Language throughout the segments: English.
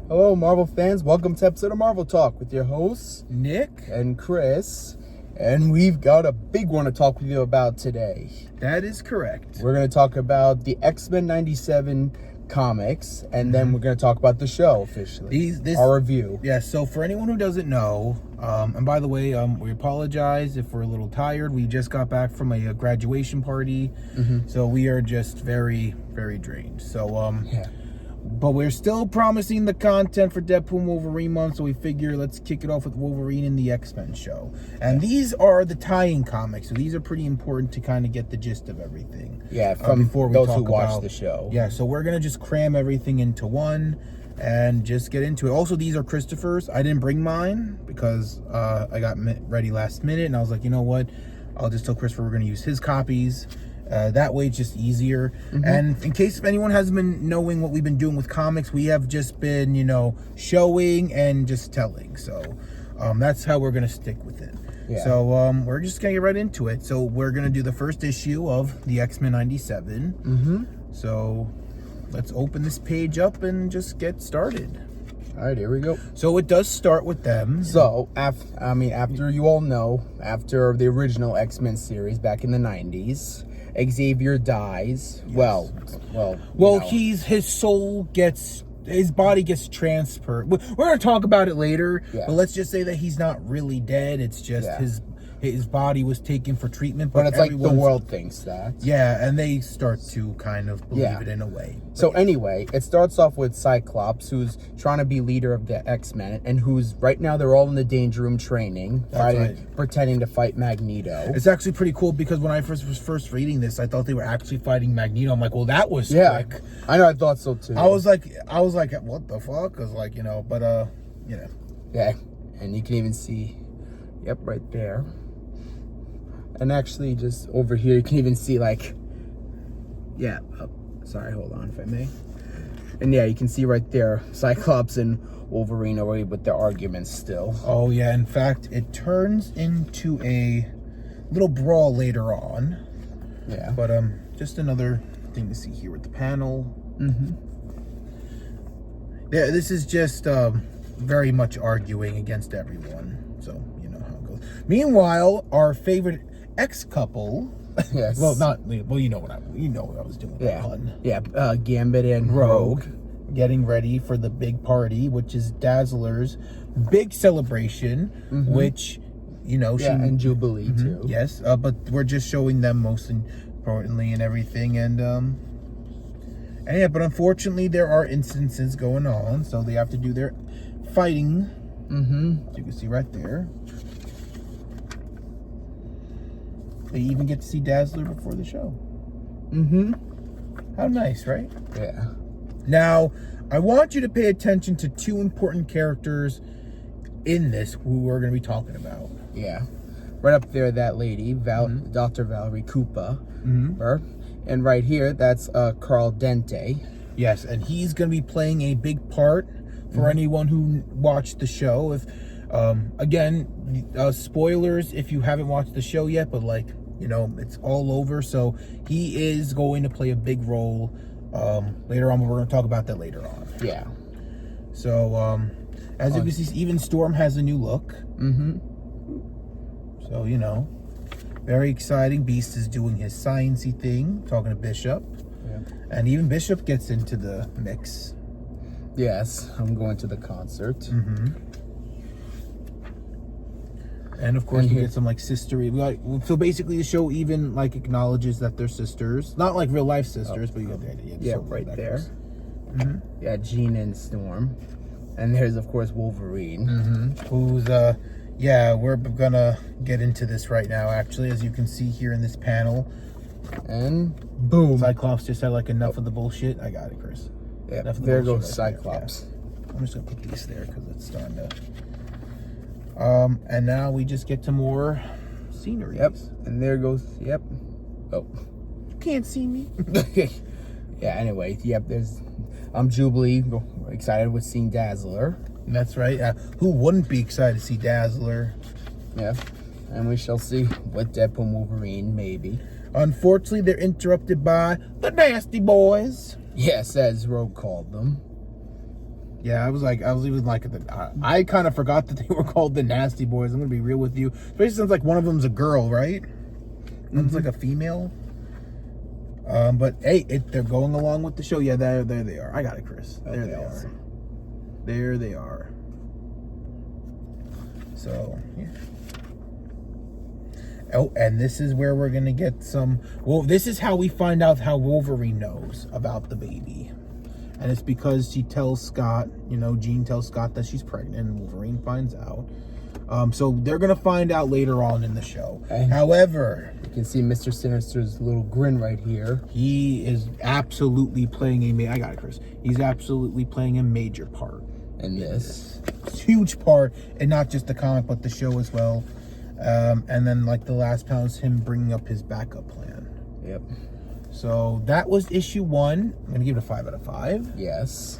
Hello, Marvel fans. Welcome to episode of Marvel Talk with your hosts, Nick and Chris. And we've got a big one to talk with you about today. That is correct. We're going to talk about the X-Men 97 comics, and then we're going to talk about the show officially. Our review. Yeah, so for anyone who doesn't know, and by the way, we apologize if we're a little tired. We just got back from a graduation party, so we are just very, very drained. So, but we're still promising the content for Deadpool and Wolverine month, so we figure let's kick it off with Wolverine and the X-Men show. And these are the tie-in comics, so these are pretty important to kind of get the gist of everything. Yeah, from before we those talk who watch about the show. Yeah, so we're going to just cram everything into one and just get into it. Also, these are Christopher's. I didn't bring mine because I got ready last minute, and I was like, you know what? I'll just tell Christopher we're going to use his copies. That way it's just easier. And in case if anyone hasn't been knowing what we've been doing with comics, we have just been, showing and just telling. So that's how we're going to stick with it. Yeah. So we're just going to get right into it. So we're going to do the first issue of the X-Men 97. So let's open this page up and just get started. All right, here we go. So it does start with them. So, after you all know, after the original X-Men series back in the 90s, Xavier dies. Yes. His body gets transferred. We're going to talk about it later, but let's just say that he's not really dead. It's just his body was taken for treatment. But it's like the world thinks that. Yeah, and they start to kind of believe it in a way. So anyway, it starts off with Cyclops, who's trying to be leader of the X-Men, and who's, right now, they're all in the Danger Room training, pretending to fight Magneto. It's actually pretty cool because when I was first reading this, I thought they were actually fighting Magneto. I'm like, well, that was quick. I know, I thought so too. I was like, what the fuck? Cause Yeah, and you can even see, right there. And actually, just over here, you can even see, sorry, hold on if I may. And yeah, you can see right there, Cyclops and Wolverine already with their arguments still. Oh yeah, in fact, it turns into a little brawl later on. Yeah. But just another thing to see here with the panel. Yeah, this is just very much arguing against everyone. So you know how it goes. Meanwhile, our favorite ex-couple. Yes. You know what I was doing. Yeah. Gambit and Rogue getting ready for the big party, which is Dazzler's big celebration, which and Jubilee too. Yes, but we're just showing them most importantly and everything, and but unfortunately there are instances going on, so they have to do their fighting. You can see right there. They even get to see Dazzler before the show. How nice, right? Yeah. Now, I want you to pay attention to two important characters in this who we're going to be talking about. Yeah. Right up there, that lady, Dr. Valerie Cooper. And right here, that's Carl Dente. Yes, and he's going to be playing a big part for anyone who watched the show. If again, spoilers if you haven't watched the show yet, but it's all over. So he is going to play a big role later on. But we're going to talk about that later on. Yeah. So as you can see, even Storm has a new look. So very exciting. Beast is doing his sciencey thing, talking to Bishop, and even Bishop gets into the mix. Yes, I'm going to the concert. And of course, we get some sistery. So basically, the show even acknowledges that they're sisters, not like real life sisters, but you get the idea. Yeah, right there. Yeah, Jean and Storm, and there's of course Wolverine, who's we're gonna get into this right now. Actually, as you can see here in this panel, and boom, Cyclops just had enough of the bullshit. I got it, Chris. Yeah, there goes Cyclops. I'm just gonna put these there because it's starting to. And now we just get to more scenery. And there goes. Oh, you can't see me. Yeah. Anyway. There's. Jubilee. Excited with seeing Dazzler. That's right. Who wouldn't be excited to see Dazzler? Yeah. And we shall see what Deadpool and Wolverine maybe. Unfortunately, they're interrupted by the Nasty Boys. Yes, as Rogue called them. Yeah, I was even like, I kind of forgot that they were called the Nasty Boys. I'm gonna be real with you. Especially since like one of them's a girl, right? One's like a female. But hey, they're going along with the show. Yeah, there they are. I got it, Chris. There they are. There they are. So, yeah. Oh, and this is where we're gonna get some. Well, this is how we find out how Wolverine knows about the baby, and it's because she tells Scott. Jean tells Scott that she's pregnant, and Wolverine finds out. So they're gonna find out later on in the show. However, you can see Mr. Sinister's little grin right here. He is absolutely playing I got it, Chris. He's absolutely playing a major part in this. Huge part, and not just the comic, but the show as well. And then like the last panel is him bringing up his backup plan. Yep. So that was issue 1. I'm gonna give it a 5 out of 5. Yes.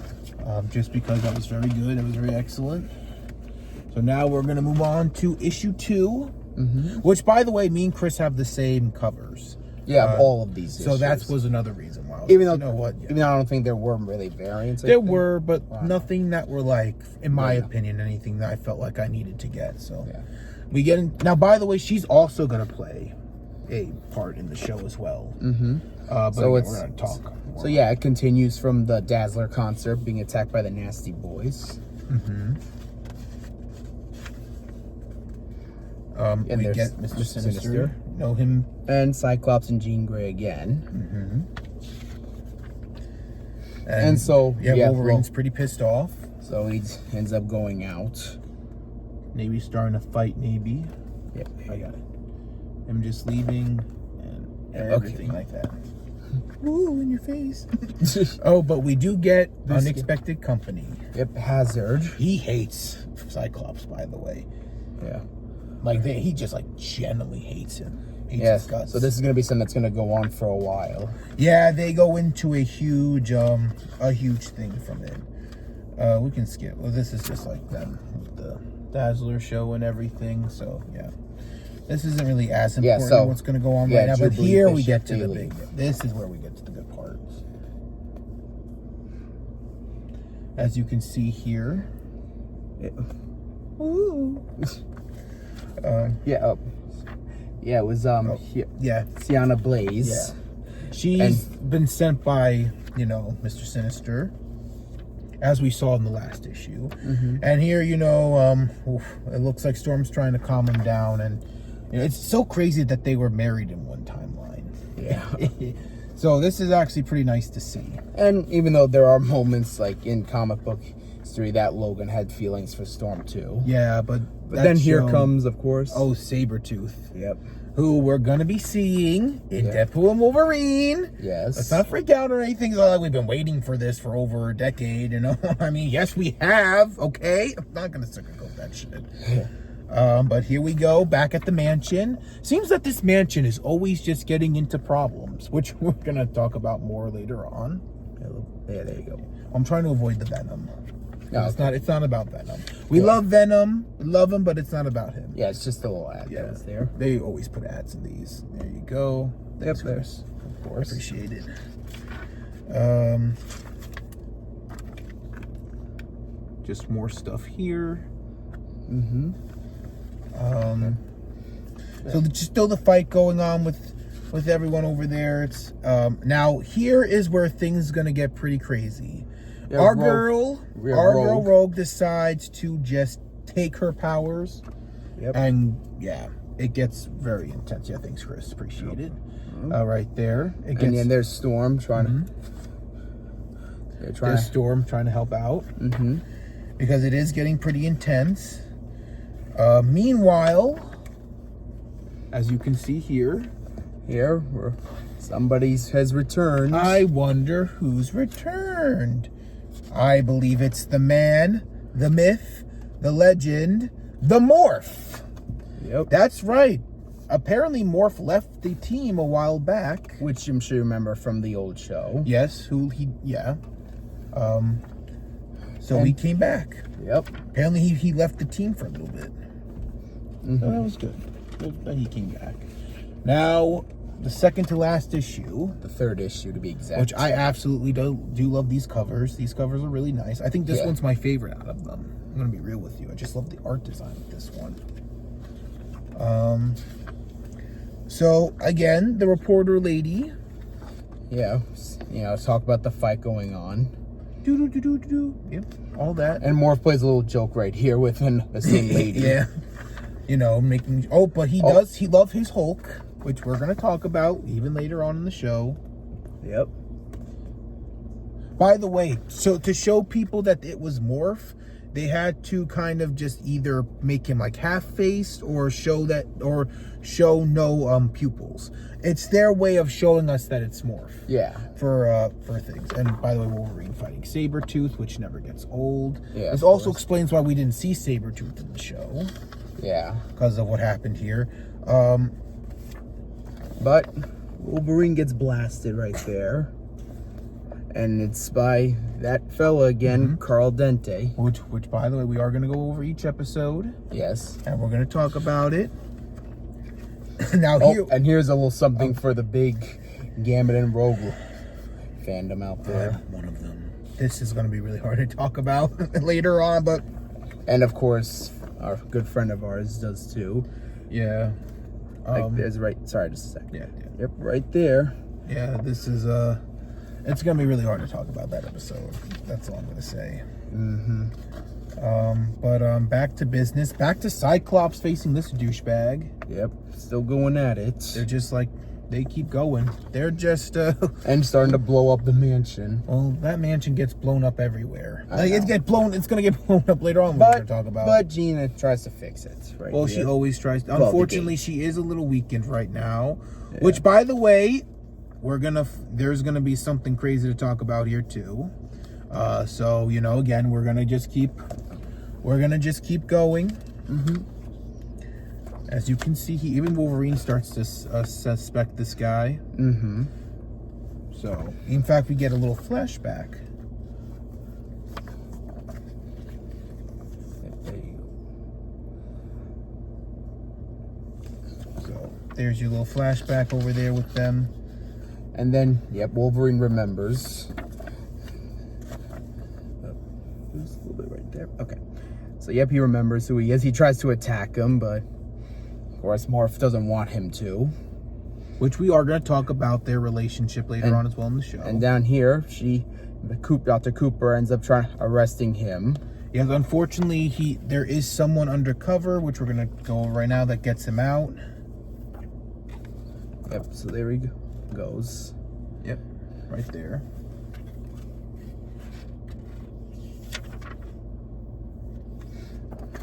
Just because that was very good. It was very excellent. So now we're gonna move on to issue 2, which, by the way, me and Chris have the same covers. Yeah, all of these. So that was another reason why. Even though, you know what? Yeah. Even though I don't think there were really variants. There were, but nothing that were like, in my opinion, anything that I felt like I needed to get. So we get in now. By the way, she's also gonna play a part in the show as well. But so we're gonna talk. So yeah, it continues from the Dazzler concert being attacked by the Nasty Boys. And we get Mr. Sinister. Know him. And Cyclops and Jean Grey again. And so Wolverine's pretty pissed off. So he ends up going out. Navy's starting to fight Navy. Yep, I got it. Him just leaving and everything like that. Ooh, in your face. Oh, but we do get unexpected company. Yep, Hazard. He hates Cyclops, by the way. Yeah. Like he just like genuinely hates him. Yes. So this is gonna be something that's gonna go on for a while. Yeah, they go into a huge thing from it. We can skip. Well, this is just like them with the Dazzler show and everything. So yeah, this isn't really as important what's gonna go on right now. But here we get to the big. This is where we get to the good parts. As you can see here. Ooh. It was Sienna Blaze. Yeah. She's been sent by, Mr. Sinister, as we saw in the last issue. And here, it looks like Storm's trying to calm him down, and it's so crazy that they were married in one timeline. Yeah. So this is actually pretty nice to see. And even though there are moments like in comic book history that Logan had feelings for Storm too. Yeah, but then here comes, of course, Sabretooth. Yep. Who we're gonna be seeing in Deadpool and Wolverine. Yes. Let's not freak out or anything. Like we've been waiting for this for over a decade, I mean, yes, we have. Okay, I'm not gonna sugarcoat that shit. But here we go, back at the mansion. Seems that this mansion is always just getting into problems, which we're gonna talk about more later on. Yeah, there you go. I'm trying to avoid the Venom. No, it's not about Venom. We love Venom, love him, but it's not about him. Yeah, it's just a little ad that was there. They always put ads in these. There you go. Thanks, Chris. Of course. Appreciate it. Just more stuff here. So just still the fight going on with everyone over there. It's now here is where things gonna get pretty crazy. Yeah, our girl Rogue decides to just take her powers. And it gets very intense. Yeah, thanks, Chris. Appreciate it. Right there. And then there's Storm trying There's Storm trying to help out. Because it is getting pretty intense. Meanwhile, as you can see here, somebody has returned. I wonder who's returned. I believe it's the man, the myth, the legend, the Morph. Yep. That's right. Apparently Morph left the team a while back. Which I'm sure you remember from the old show. Yes, so he came back. Yep. Apparently he left the team for a little bit. So that was good. But he came back. Now, the second to last issue. The third issue, to be exact. Which I absolutely do love these covers. These covers are really nice. I think this one's my favorite out of them. I'm going to be real with you. I just love the art design of this one. So, again, the reporter lady. Yeah, talk about the fight going on. Yep, all that. And Morph plays a little joke right here within the same lady. Yeah. Making... Oh, but he loves his Hulk, which we're going to talk about even later on in the show. Yep. By the way, so to show people that it was Morph, they had to kind of just either make him like half-faced or show no pupils. It's their way of showing us that it's Morph. Yeah. For things. And by the way, Wolverine fighting Sabretooth, which never gets old. Yeah. This also explains why we didn't see Sabretooth in the show. Yeah. Because of what happened here. But Wolverine gets blasted right there. And it's by that fella again, Carl Dente. Which, by the way, we are going to go over each episode. Yes. And we're going to talk about it. And here's a little something for the big Gambit and Rogue fandom out there. One of them. This is going to be really hard to talk about later on, but... And, of course, our good friend of ours does, too. Yeah. There's sorry, just a second. Yeah. Yep, right there. Yeah, this is, it's going to be really hard to talk about that episode. That's all I'm going to say. But back to business. Back to Cyclops facing this douchebag. Yep, still going at it. They're just like, they keep going. They're just... and starting to blow up the mansion. Well, that mansion gets blown up everywhere. It's going to get blown up later on. We're going to talk about. But Gina tries to fix it. Right. Well, she always tries. Unfortunately, she is a little weakened right now. Yeah. Which, by the way, there's gonna be something crazy to talk about here too. So again, we're gonna just keep going. As you can see, even Wolverine starts to suspect this guy. So, in fact, we get a little flashback. So, there's your little flashback over there with them. And then, Wolverine remembers. Just a little bit right there. Okay. So, he remembers who he is. He tries to attack him, but of course, Morph doesn't want him to. Which we are going to talk about their relationship later on as well in the show. And down here, Dr. Cooper ends up arresting him. Yeah, unfortunately, there is someone undercover, which we're going to go over right now, that gets him out. Yep, so there he goes. Yep, right there.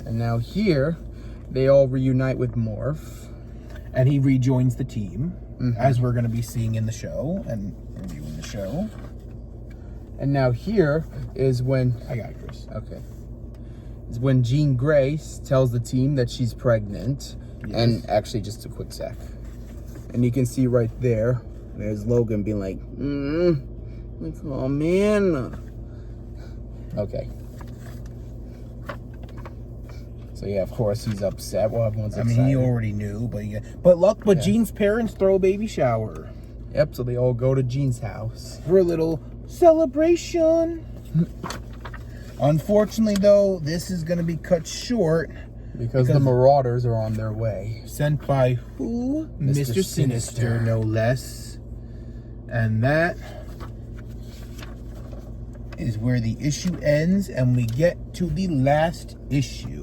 And now here, they all reunite with Morph. And he rejoins the team, as we're going to be seeing in the show and reviewing the show. And now here is when... I got it, Chris. Okay. Is when Jean Grey tells the team that she's pregnant. Yes. And actually, just a quick sec. And you can see right there, there's Logan being like, oh man. Okay. So of course he's upset. Well, everyone's excited. I mean, he already knew, but Jean's parents throw a baby shower. Yep, so they all go to Jean's house for a little celebration. Unfortunately, though, this is going to be cut short because the Marauders are on their way. Sent by who? Mr. Sinister, no less. And that is where the issue ends, and we get to the last issue.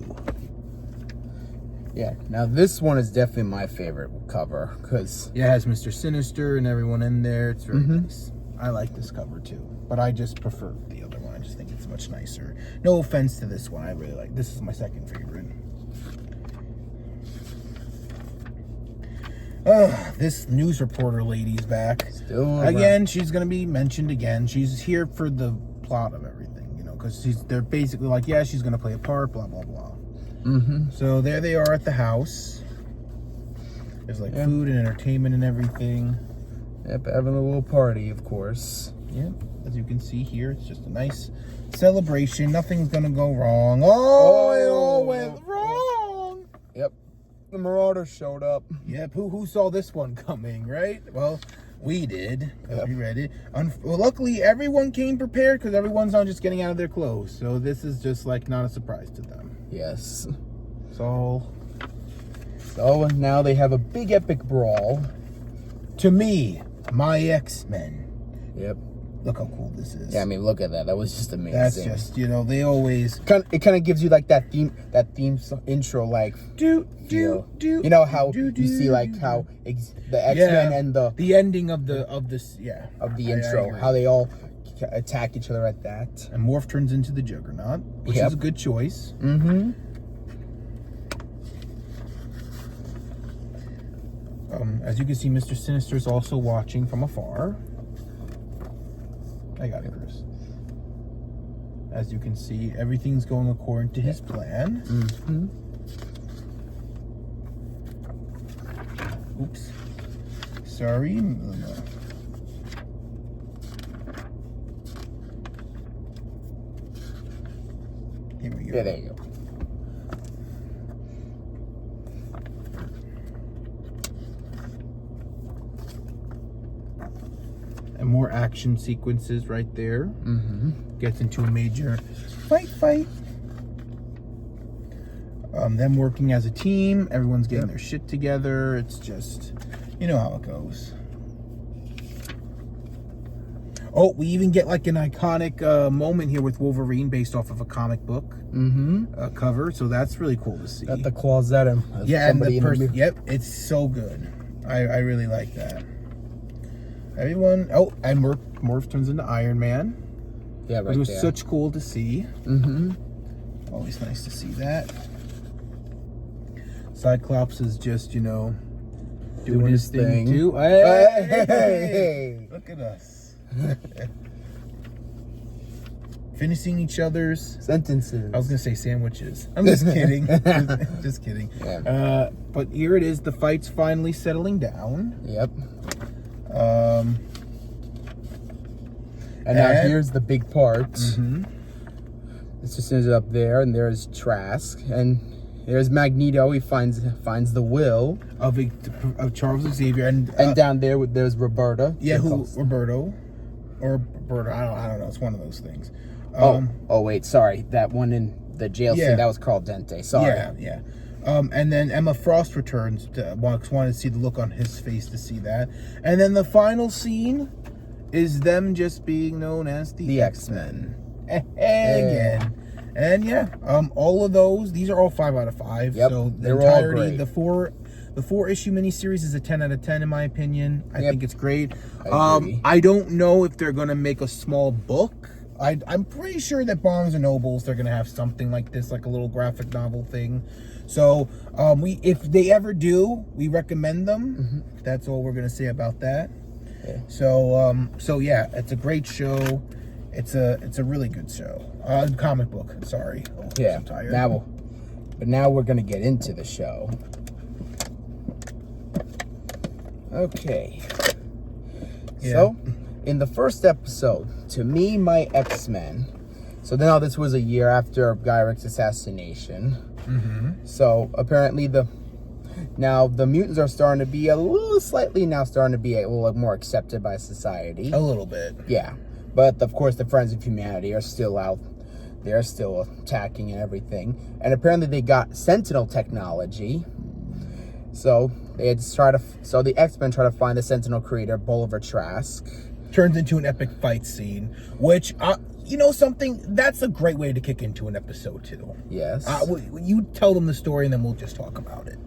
Yeah, now this one is definitely my favorite cover because it has Mr. Sinister and everyone in there. It's very nice. I like this cover too, but I just prefer the other one. I just think it's much nicer. No offense to this one, I really like. This is my second favorite. This news reporter lady's back. Still again, she's gonna be mentioned again. She's here for the plot of everything, because they're basically like, yeah, she's gonna play a part, blah blah blah. So there they are at the house. There's like food and entertainment and everything. Yep, having a little party, of course. Yep, as you can see here, it's just a nice celebration. Nothing's gonna go wrong. Oh, it all went wrong. Yep. the Marauder showed up. Yep. Who saw this one coming, right? Well, we did. Yep. We read it. Well, luckily, everyone came prepared because everyone's not just getting out of their clothes. So this is just like not a surprise to them. Yes. So now they have a big epic brawl. to me, my X-Men. Yep. Look how cool this is. Yeah, I mean, look at that. That was just amazing. That's just, they always It kind of gives you like that theme intro, like do. you know how you see like how the X-Men and the ending of the intro, agree. how they all attack each other at that. And Morph turns into the Juggernaut, which is a good choice. Mm-hmm. As you can see, Mr. Sinister is also watching from afar. I got it, Chris. As you can see, everything's going according to his plan. Mm-hmm. Oops. Sorry. Here we go. Yeah, there you go. And more action sequences right there. Mm-hmm. Gets into a major fight. Them working as a team. Everyone's getting their shit together. It's just, you know how it goes. Oh, we even get like an iconic moment here with Wolverine based off of a comic book cover. So that's really cool to see. Got the claws at him. Yeah, and the person. Yep, it's so good. I really like that. Everyone. Oh, and Morph turns into Iron Man. Yeah, right there. It was such cool to see. Mm-hmm. Always nice to see that. Cyclops is just, doing his thing too. Hey! Look at us. Finishing each other's sentences. I was gonna say sandwiches. I'm just kidding. Just kidding. Yeah. But here it is. The fight's finally settling down. Yep. And now here's the big part. Mm-hmm. It's just up there, and there's Trask, and there's Magneto. He finds the will of Charles Xavier, and down there's Roberta. Yeah, Roberto, or Roberta? I don't know. It's one of those things. Wait, sorry. That one in the jail scene, that was Carl Dente. Sorry. Yeah. And then Emma Frost returns. Wanted to see the look on his face to see that. And then the final scene is them just being known as the X-Men. Again. And all of those, these are all 5 out of 5. Yep, so the all entirety, great. the four issue miniseries is a 10 out of 10 in my opinion. I think it's great. I agree. I don't know if they're gonna make a small book. I'm pretty sure that Barnes and Nobles, they're gonna have something like this, like a little graphic novel thing. So if they ever do, we recommend them. Mm-hmm. That's all we're gonna say about that. Yeah. So yeah, it's a great show. It's a really good show. Comic book. Sorry. Oh, Yeah. I'm tired. Now we're gonna get into the show. Okay. Yeah. So, in the first episode, To Me, My X-Men. So now this was a year after Guy Rick's assassination. Mm-hmm. So apparently the mutants are starting to be a little more accepted by society. A little bit. Yeah. But of course the Friends of Humanity are still out. They're still attacking and everything. And apparently they got Sentinel technology. So the X-Men try to find the Sentinel creator, Bolivar Trask. Turns into an epic fight scene, which something that's a great way to kick into an episode too. Yes. You tell them the story and then we'll just talk about it.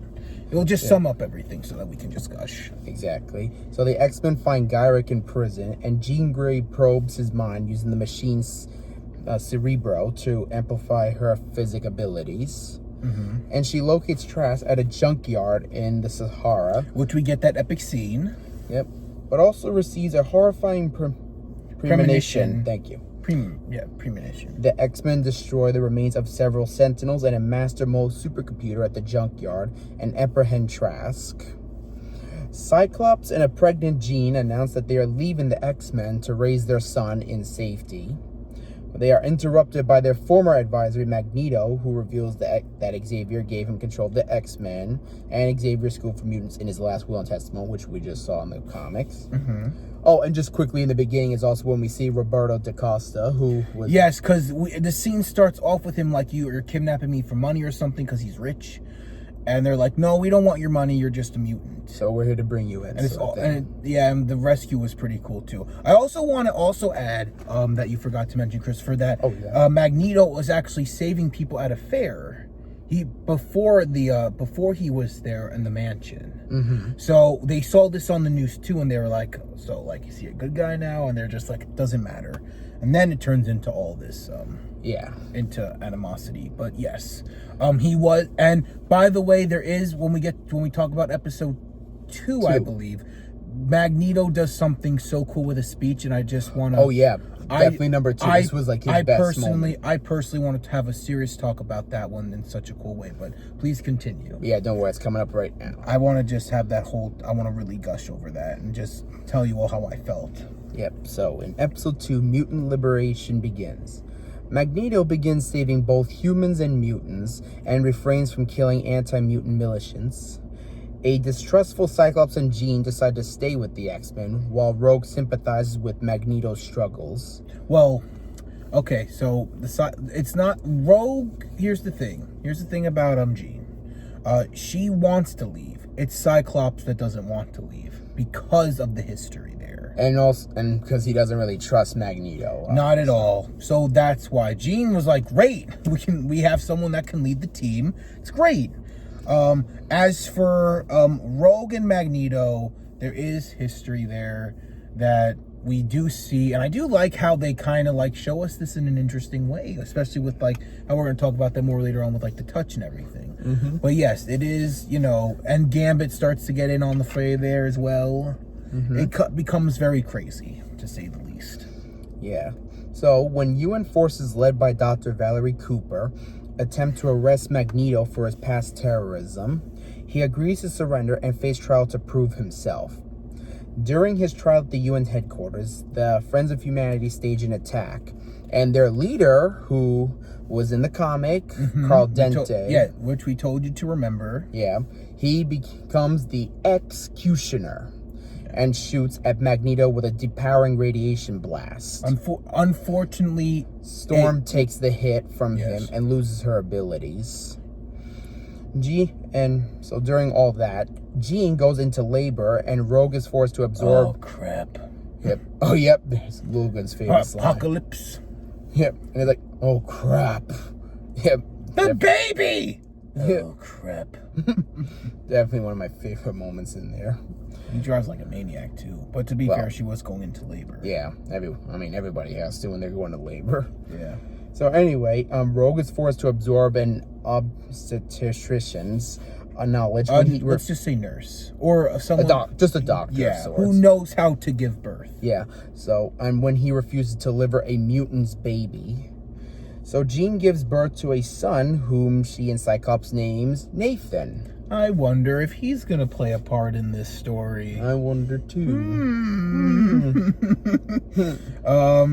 We'll just sum up everything so that we can just gush. Exactly. So the X-Men find Guy Rick in prison, and Jean Grey probes his mind using the machine's Cerebro to amplify her physic abilities. Mm-hmm. And she locates Trask at a junkyard in the Sahara. Which we get that epic scene. Yep. But also receives a horrifying premonition. Thank you. Premonition. The X-Men destroy the remains of several Sentinels and a Master Mold supercomputer at the junkyard and apprehend Trask. Cyclops and a pregnant Jean announce that they are leaving the X-Men to raise their son in safety. They are interrupted by their former advisor, Magneto, who reveals that Xavier gave him control of the X-Men and Xavier's School for Mutants in his last will and testament, which we just saw in the comics. Mm-hmm. Oh, and just quickly in the beginning is also when we see Roberto da Costa, who was... Yes, because the scene starts off with him like, you're kidnapping me for money or something because he's rich. And they're like, no, we don't want your money. You're just a mutant. So we're here to bring you in. And it's all, and the rescue was pretty cool too. I also want to add that you forgot to mention, Christopher, that Magneto was actually saving people at a fair. Before he was there in the mansion. Mm-hmm. So they saw this on the news too, and they were like, so like, is he a good guy now? And they're just like, it doesn't matter. And then it turns into all this into animosity. But yes, he was. And by the way, there is, when we talk about episode 2, I believe, Magneto does something so cool with a speech, and I just want to... Oh, yeah. Definitely number 2. This was like his best moment. I personally wanted to have a serious talk about that one in such a cool way, but please continue. Yeah, don't worry. It's coming up right now. I want to just have that whole... I want to really gush over that and just tell you all how I felt. Yep. So, in episode 2, Mutant Liberation begins. Magneto begins saving both humans and mutants and refrains from killing anti-mutant militiants. A distrustful Cyclops and Jean decide to stay with the X-Men, while Rogue sympathizes with Magneto's struggles. Well, okay, so it's not Rogue. Here's the thing about Jean. She wants to leave. It's Cyclops that doesn't want to leave because of the history there, and because he doesn't really trust Magneto. Not at all. So that's why Jean was like, "Great, we have someone that can lead the team. It's great." As for Rogue and Magneto, there is history there that we do see, and I do like how they kind of like show us this in an interesting way, especially with like how we're going to talk about that more later on with like the touch and everything. Mm-hmm. But yes, it is, and Gambit starts to get in on the fray there as well. Mm-hmm. It becomes very crazy, to say the least. Yeah. So when UN forces led by Dr. Valerie Cooper attempt to arrest Magneto for his past terrorism, he agrees to surrender and face trial to prove himself. During his trial at the UN headquarters, the Friends of Humanity stage an attack, and their leader, who was in the comic, Carl Dente, which we told you to remember. Yeah, he becomes the Executioner and shoots at Magneto with a depowering radiation blast. Unfortunately, Storm takes the hit from him and loses her abilities. So during all that, Jean goes into labor and Rogue is forced to absorb... Oh, crap. Yep. Oh, yep. There's Logan's famous Apocalypse. line. Yep. And he's like, oh, crap. Yep. The baby! Yep. Oh, crap. Definitely one of my favorite moments in there. He drives like a maniac, too. But to be fair, she was going into labor. Yeah. Everybody has to when they're going to labor. Yeah. So anyway, Rogue is forced to absorb an obstetrician's knowledge. Let's just say nurse. Or someone... just a doctor. Yeah, who knows how to give birth. Yeah. So, and when he refuses to deliver a mutant's baby. So Jean gives birth to a son whom she and Cyclops names Nathan. I wonder if he's going to play a part in this story. I wonder too.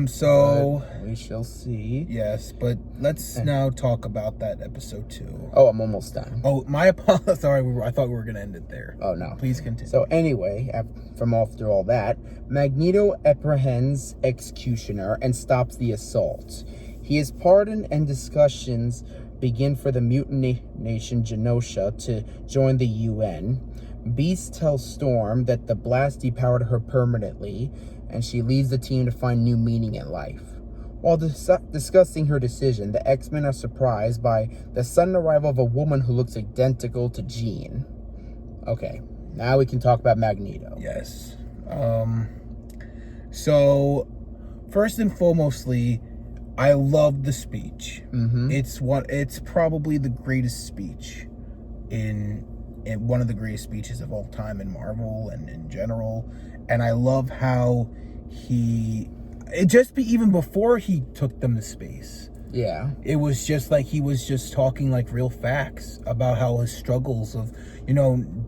So... But we shall see. Yes, but let's now talk about that episode 2. Oh, I'm almost done. Oh, my apologies. Sorry, I thought we were going to end it there. Oh, no. Please continue. So anyway, after all that, Magneto apprehends Executioner and stops the assault. He is pardoned and discussions begin for the mutant nation Genosha to join the UN. Beast tells Storm that the blast depowered her permanently, and she leaves the team to find new meaning in life. While discussing her decision, the X-Men are surprised by the sudden arrival of a woman who looks identical to Jean. Okay, now we can talk about Magneto. Yes. So, first and foremostly, I love the speech. Mm-hmm. It's probably the greatest speech in one of the greatest speeches of all time in Marvel and in general. And I love how even before he took them to space. Yeah. It was just like he was just talking like real facts about how his struggles of,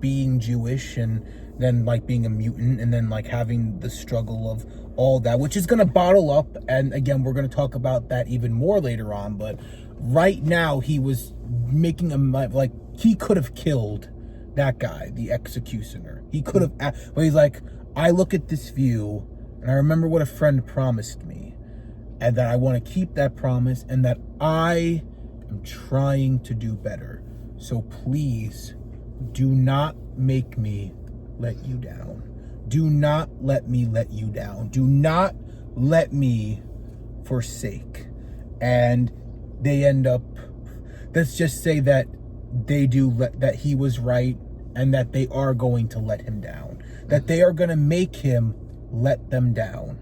being Jewish and then like being a mutant and then like having the struggle of all that, which is going to bottle up. And again, we're going to talk about that even more later on. But right now, he was making like, he could have killed that guy, the executioner. He could have, but he's like, I look at this view and I remember what a friend promised me, and that I want to keep that promise, and that I am trying to do better. So please do not make me let you down. Do not let me let you down. Do not let me forsake. And they end up, let's just say that they do that he was right, and that they are going to let him down. That they are going to make him let them down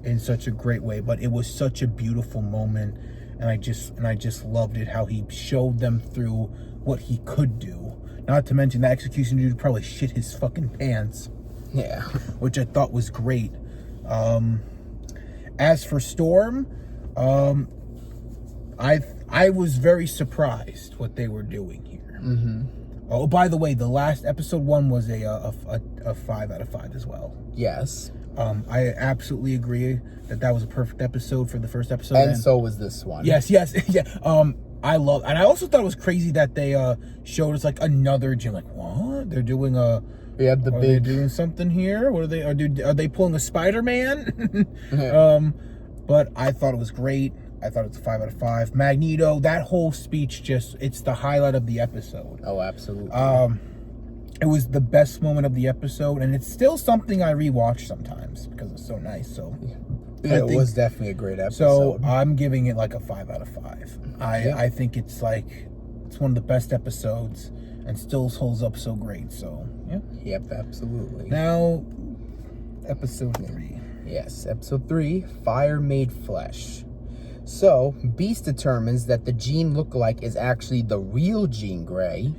in such a great way. But it was such a beautiful moment, and I just loved it, how he showed them through what he could do. Not to mention the execution dude probably shit his fucking pants. Yeah. Which I thought was great. As for Storm, I was very surprised what they were doing here. Mm-hmm. Oh, by the way, the last episode 1 was a 5 out of 5 as well. Yes. I absolutely agree that was a perfect episode for the first episode. And so was this one. Yes, yeah. I love, and I also thought it was crazy that they showed us like another gym. Like, what? They're doing We have the are big. they doing something here? What are they? Are they pulling a Spider-Man? Yeah. But I thought it was great. I thought it's a 5 out of 5. Magneto, that whole speech, it's the highlight of the episode. Oh, absolutely. It was the best moment of the episode, and it's still something I rewatch sometimes because it's so nice. So it was definitely a great episode. So I'm giving it like a 5 out of 5. I think it's one of the best episodes, and still holds up so great. So yeah. Yep, absolutely. Now, episode 3. Yes, episode 3, Fire Made Flesh. So, Beast determines that the Jean lookalike is actually the real Jean Grey,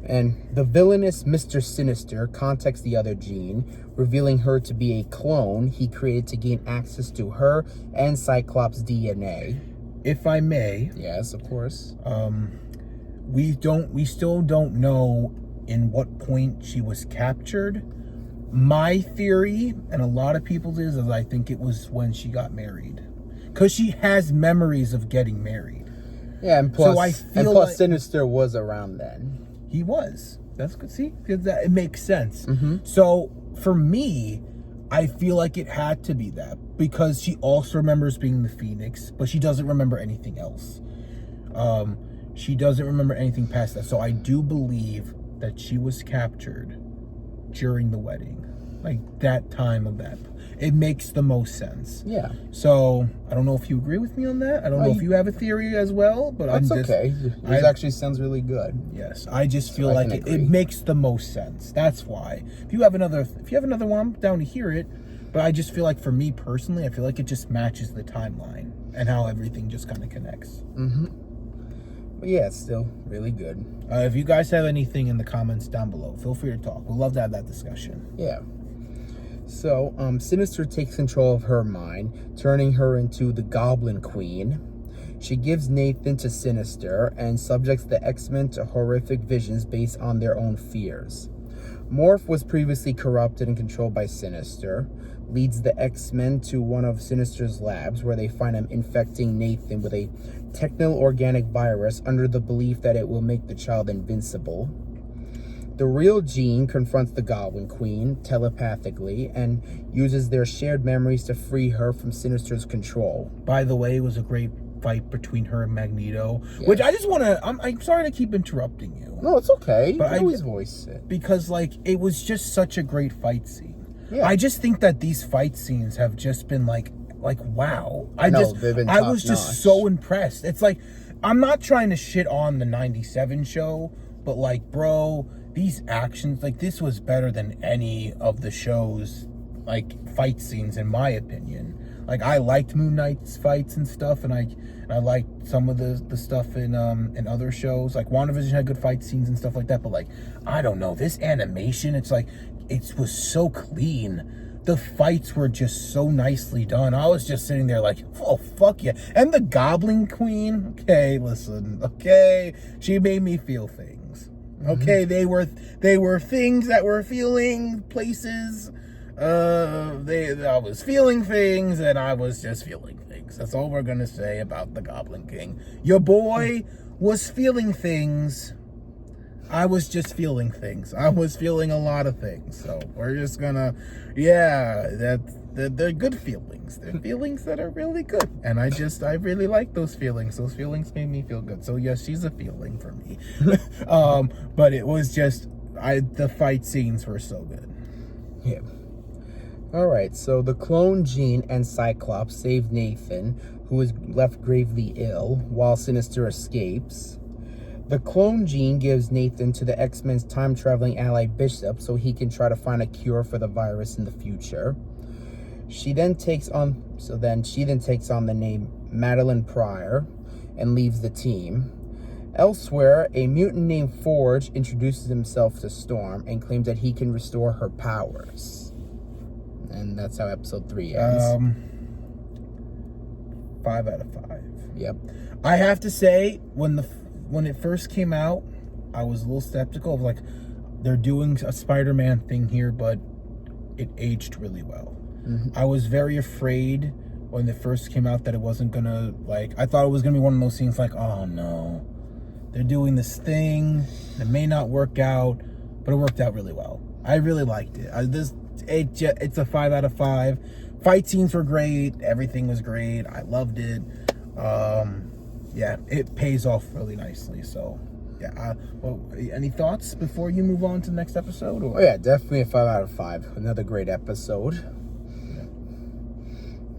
and the villainous Mr. Sinister contacts the other Jean, revealing her to be a clone he created to gain access to her and Cyclops' DNA. If I may, Yes, of course. we still don't know in what point she was captured. My theory, and a lot of people's is I think it was when she got married. Because she has memories of getting married. Yeah, and plus, So I feel like Sinister was around then. he was. That's good. See, because it makes sense. Mm-hmm. So for me, I feel like it had to be that, because she also remembers being the Phoenix, but she doesn't remember anything else. She doesn't remember anything past that. So I do believe that she was captured during the wedding, like that time of that. It makes the most sense. Yeah. So I don't know if you agree with me on that. I don't know if you have a theory as well, but That's okay. Yours actually sounds really good. Yes, I just feel I like can it agree. makes the most sense. That's why. If you have another one, I'm down to hear it. But I just feel like, for me personally, I feel like it just matches the timeline and how everything just kind of connects. Mm-hmm. But yeah, it's still really good. If you guys have anything in the comments down below, feel free to talk. We'd love to have that discussion. Yeah. So, Sinister takes control of her mind, turning her into the Goblin Queen. She gives Nathan to Sinister and subjects the X-Men to horrific visions based on their own fears. Morph was previously corrupted and controlled by Sinister, leads the X-Men to one of Sinister's labs, where they find him infecting Nathan with a techno-organic virus under the belief that it will make the child invincible. The real Jean confronts the Goblin Queen telepathically and uses their shared memories to free her from Sinister's control. By the way, it was a great fight between her and Magneto, Yes. which I just want to... I'm sorry to keep interrupting you. No, it's okay. But I always voice it. Because, like, it was just such a great fight scene. Yeah. I just think that these fight scenes have just been like wow. They've been I was top-notch. just so impressed. It's like, I'm not trying to shit on the 97 show, but like, bro, these actions, like, this was better than any of the show's like fight scenes, in my opinion. Like, I liked Moon Knight's fights and stuff, and I liked some of the stuff in other shows. Like, WandaVision had good fight scenes and stuff like that, but like, I don't know, this animation, it's like, it was so clean. The fights were just so nicely done. I was just sitting there like, oh, fuck yeah. And the Goblin Queen, okay, listen, okay, she made me feel things. Okay, they were things that were feeling, places. I was feeling things, and I was just feeling things. That's all we're gonna say about the Goblin King. Your boy was feeling things. I was just feeling things. I was feeling a lot of things. So we're just gonna, they're good feelings. They're feelings that are really good. And I really like those feelings. Those feelings made me feel good. So yes, she's a feeling for me. But it was just, the fight scenes were so good. Yeah. All right, so the clone Jean and Cyclops save Nathan, who is left gravely ill, while Sinister escapes. The clone Jean gives Nathan to the X-Men's time-traveling ally Bishop so he can try to find a cure for the virus in the future. She then takes on the name Madeline Pryor and leaves the team. Elsewhere, a mutant named Forge introduces himself to Storm and claims that he can restore her powers. And that's how episode 3 ends. 5 out of 5. Yep. I have to say, when it first came out, I was a little skeptical of, like, they're doing a Spider-Man thing here, but it aged really well. Mm-hmm. I was very afraid when it first came out that it wasn't gonna, like, I thought it was gonna be one of those scenes like, oh no, they're doing this thing that may not work out, but it worked out really well. I really liked it. It's a 5 out of 5. Fight scenes were great. Everything was great. I loved it. Yeah, it pays off really nicely. So, yeah. Any thoughts before you move on to the next episode? Or? Oh yeah, definitely a 5 out of 5. Another great episode. Yeah.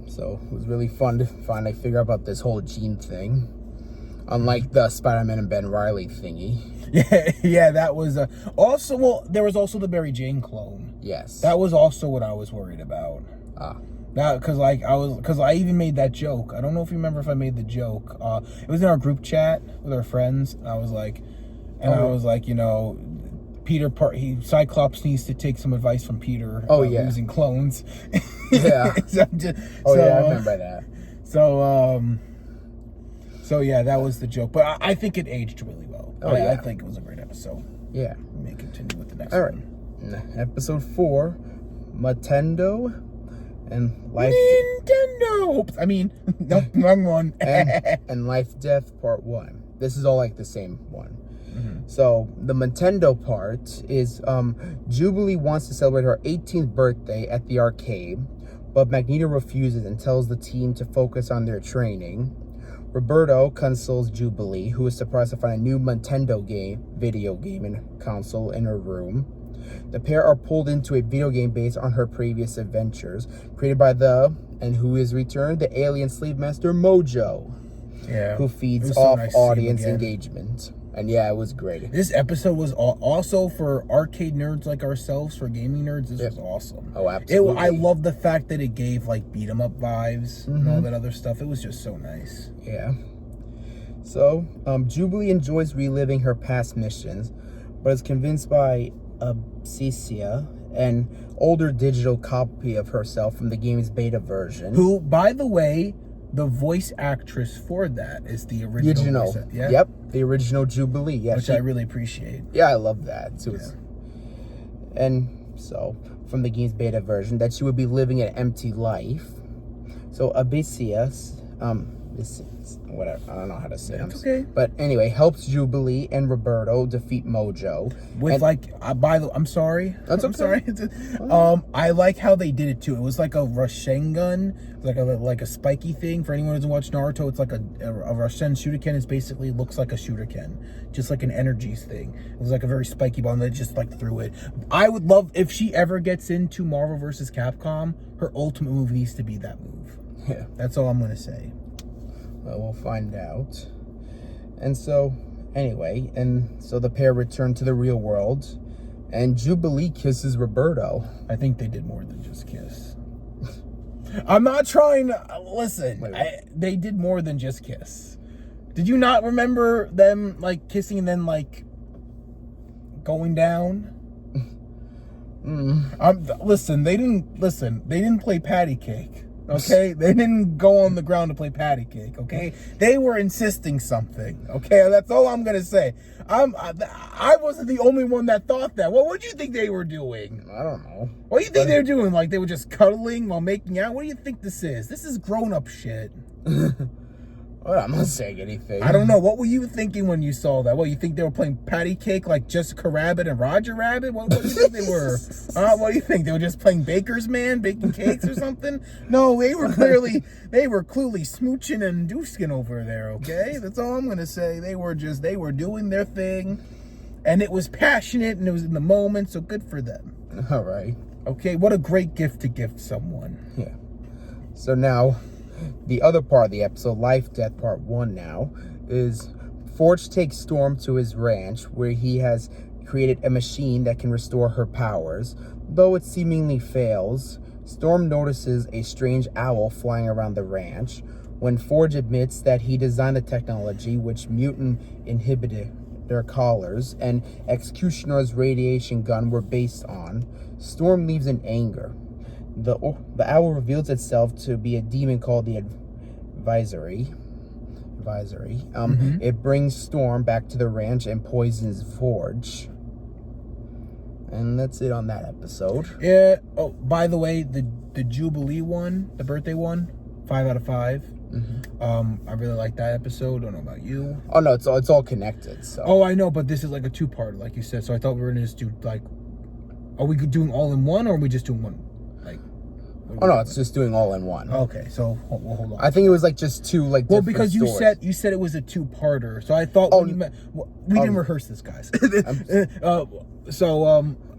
So it was really fun to finally figure out about this whole Jean thing. Unlike the Spider-Man and Ben Reilly thingy. Yeah, that was also. Well, there was also the Mary Jane clone. Yes, that was also what I was worried about. Because I even made that joke. I don't know if you remember if I made the joke. It was in our group chat with our friends. I was like, you know, Cyclops needs to take some advice from Peter about using clones. Yeah. I remember that. So yeah, that was the joke. But I think it aged really well. I think it was a great episode. Yeah. We may continue with the next one. All right. Episode 4, Nintendo and Life. Nintendo. Oops, I mean, nope, wrong one. and Life Death Part 1. This is all like the same one. Mm-hmm. So the Nintendo part is Jubilee wants to celebrate her 18th birthday at the arcade, but Magneto refuses and tells the team to focus on their training. Roberto consoles Jubilee, who is surprised to find a new Nintendo video game and console in her room. The pair are pulled into a video game based on her previous adventures, created by who is returned, the alien slave master Mojo, who feeds off audience engagement. And yeah, it was great. This episode was also for arcade nerds like ourselves, for gaming nerds. This was awesome. Oh, absolutely. I love the fact that it gave like beat 'em up vibes and all that other stuff. It was just so nice. Yeah. So, Jubilee enjoys reliving her past missions, but is convinced by Abscia, an older digital copy of herself from the game's beta version. Who, by the way, the voice actress for that is the original. Yep, the original Jubilee. Yeah, which I really appreciate. Yeah, I love that too. Yeah. And so, from the game's beta version, that she would be living an empty life. So Abscia, whatever, I don't know how to say it. It's okay. But anyway, helps Jubilee and Roberto defeat Mojo. I'm sorry. That's okay. I'm sorry. I like how they did it too. It was like a Rasengan, like a spiky thing. For anyone who doesn't watch Naruto, it's like a Rasen Shuriken. It basically looks like a Shuriken, just like an energies thing. It was like a very spiky ball, and they just like threw it. I would love if she ever gets into Marvel vs. Capcom. Her ultimate move needs to be that move. Yeah, that's all I'm gonna say. Well, we'll find out. And so, anyway, the pair return to the real world, and Jubilee kisses Roberto. I think they did more than just kiss. I'm not trying to listen. They did more than just kiss. Did you not remember them like kissing and then like going down? Listen. They didn't play patty cake. Okay, they didn't go on the ground to play patty cake. Okay, they were insisting something. Okay, that's all I'm gonna say. I wasn't the only one that thought that. What would you think they were doing? I don't know. What do you think they were doing? Like they were just cuddling while making out? What do you think this is? This is grown-up shit. Well, I'm not saying anything. I don't know. What were you thinking when you saw that? What, you think they were playing patty cake like Jessica Rabbit and Roger Rabbit? What do you think they were? What do you think? They were just playing Baker's Man, baking cakes or something? No, they were clearly smooching and doosking over there, okay? That's all I'm going to say. They were doing their thing, and it was passionate, and it was in the moment, so good for them. All right. Okay, what a great gift to gift someone. Yeah. So now, the other part of the episode, Life, Death Part 1 now, is Forge takes Storm to his ranch where he has created a machine that can restore her powers. Though it seemingly fails, Storm notices a strange owl flying around the ranch. When Forge admits that he designed the technology which mutant inhibitor their collars and Executioner's radiation gun were based on, Storm leaves in anger. The owl reveals itself to be a demon called the Advisory. It brings Storm back to the ranch and poisons Forge. And that's it on that episode. Yeah. Oh, by the way, the Jubilee one, the birthday one, 5 out of 5. Mm-hmm. I really like that episode. Don't know about you. Oh no, it's all connected. So. Oh, I know, but this is like a 2-part, like you said. So I thought we were gonna just do like, are we doing all in one, or are we just doing one? Like. Oh no, it's just doing all in one. Okay, so we'll hold on. I think it was like just 2 like. Well, because you stories. said it was a 2-parter, so I thought we didn't rehearse this, guys.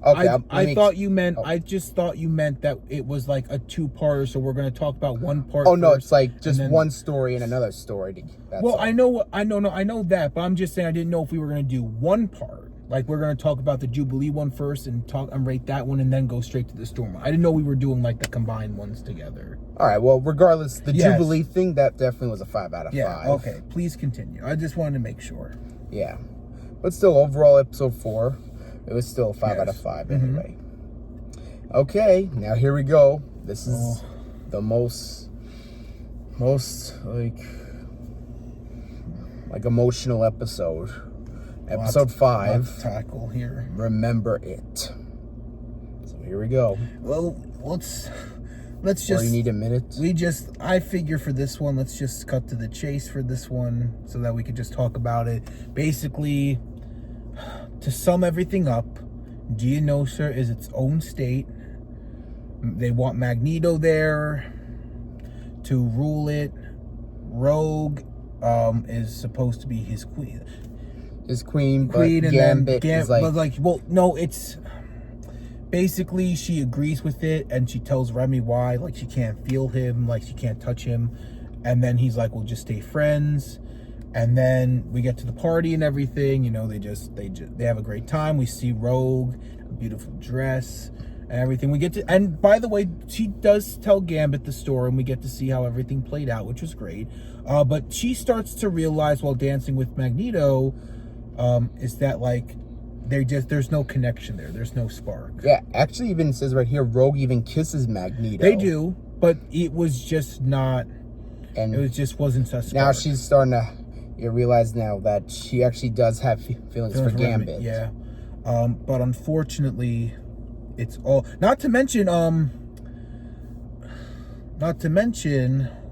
Okay, I thought you meant. I just thought you meant that it was like a 2-parter, so we're going to talk about one part. Oh no, first, it's like just one story and another story. Well, I know that, but I'm just saying I didn't know if we were going to do one part. Like we're going to talk about the Jubilee one first and rate that one, and then go straight to the Storm one. I didn't know we were doing like the combined ones together. All right. Well, regardless, the Jubilee thing that definitely was a 5 out of 5. Yeah. Okay. Please continue. I just wanted to make sure. Yeah, but still, overall, episode 4, it was still a 5 out of 5 anyway. Okay, now here we go. This is the most like emotional episode. Episode 5. Tackle here. Remember It. So here we go. Well, let's just. Or you need a minute? I figure for this one, let's just cut to the chase for this one so that we could just talk about it. Basically, to sum everything up, Geonosis is its own state. They want Magneto there to rule it. Rogue is supposed to be his queen. His queen, but and Gambit then is like... But like, well, no, it's... Basically, she agrees with it, and she tells Remy why. Like, she can't feel him, like, she can't touch him. And then he's like, we'll just stay friends. And then we get to the party and everything. You know, they have a great time. We see Rogue, a beautiful dress, and everything. We get to... And, by the way, she does tell Gambit the story, and we get to see how everything played out, which was great. But she starts to realize while dancing with Magneto... is that like there's no connection there, there's no spark. Yeah, actually even says right here, Rogue even kisses Magneto. They do, but it was just not, and it just wasn't such spark. Now she's starting to realize now that she actually does have feelings for Gambit. Yeah, but unfortunately it's all, not to mention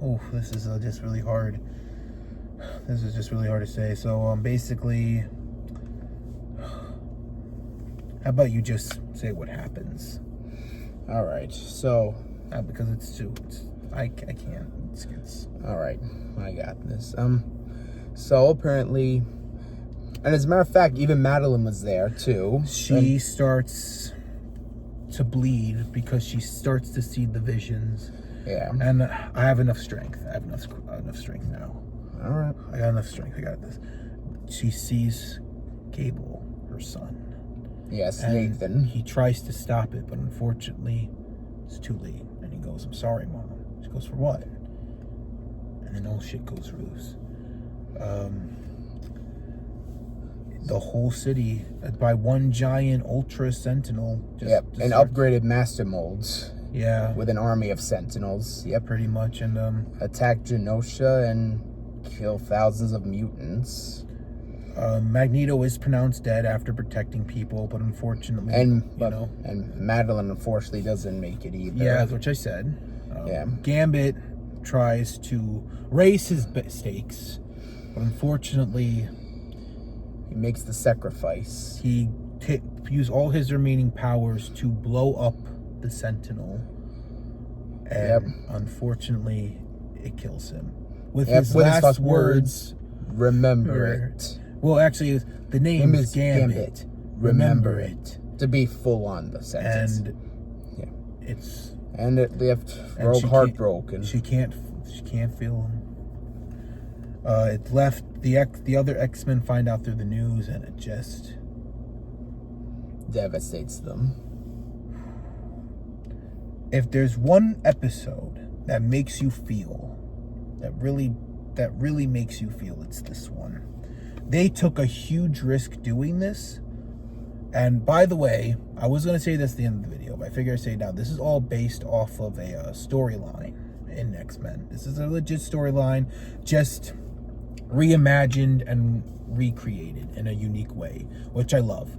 oh, this is just really hard. This is just really hard to say. So basically, how about you just say what happens? All right. So because I can't. It's all right. I got this. So apparently, and as a matter of fact, even Madeline was there too. She starts to bleed because she starts to see the visions. Yeah. And I have enough strength. I have enough strength now. All right. I got enough strength. I got this. She sees Cable, her son. Yes, and Nathan. He tries to stop it, but unfortunately, it's too late. And he goes, "I'm sorry, Mom." She goes, "For what?" And then all shit goes loose. The whole city, by one giant Ultra Sentinel. Yep, and upgraded Master Molds. Yeah, with an army of Sentinels. Yep. pretty much. And Attack Genosha and kill thousands of mutants. Magneto is pronounced dead after protecting people, but unfortunately, And and Madeline unfortunately doesn't make it either. yeah, which I said. Yeah. Gambit tries to raise his stakes, but unfortunately, He makes the sacrifice. he used all his remaining powers to blow up the Sentinel, and unfortunately, it kills him. With his last words, remember it. Well, actually, the name is Gambit. Remember it. To be full on the sentence. And Yeah. it's And it left and Rogue she can't- heartbroken. She can't feel him. It left the other X-Men find out through the news, and it just Devastates them. if there's one episode that makes you feel, that really makes you feel, it's this one. They took a huge risk doing this. And by the way, I was going to say this at the end of the video, but I figure I say it now. This is all based off of a storyline in X-Men. This is a legit storyline, just reimagined and recreated in a unique way, which I love.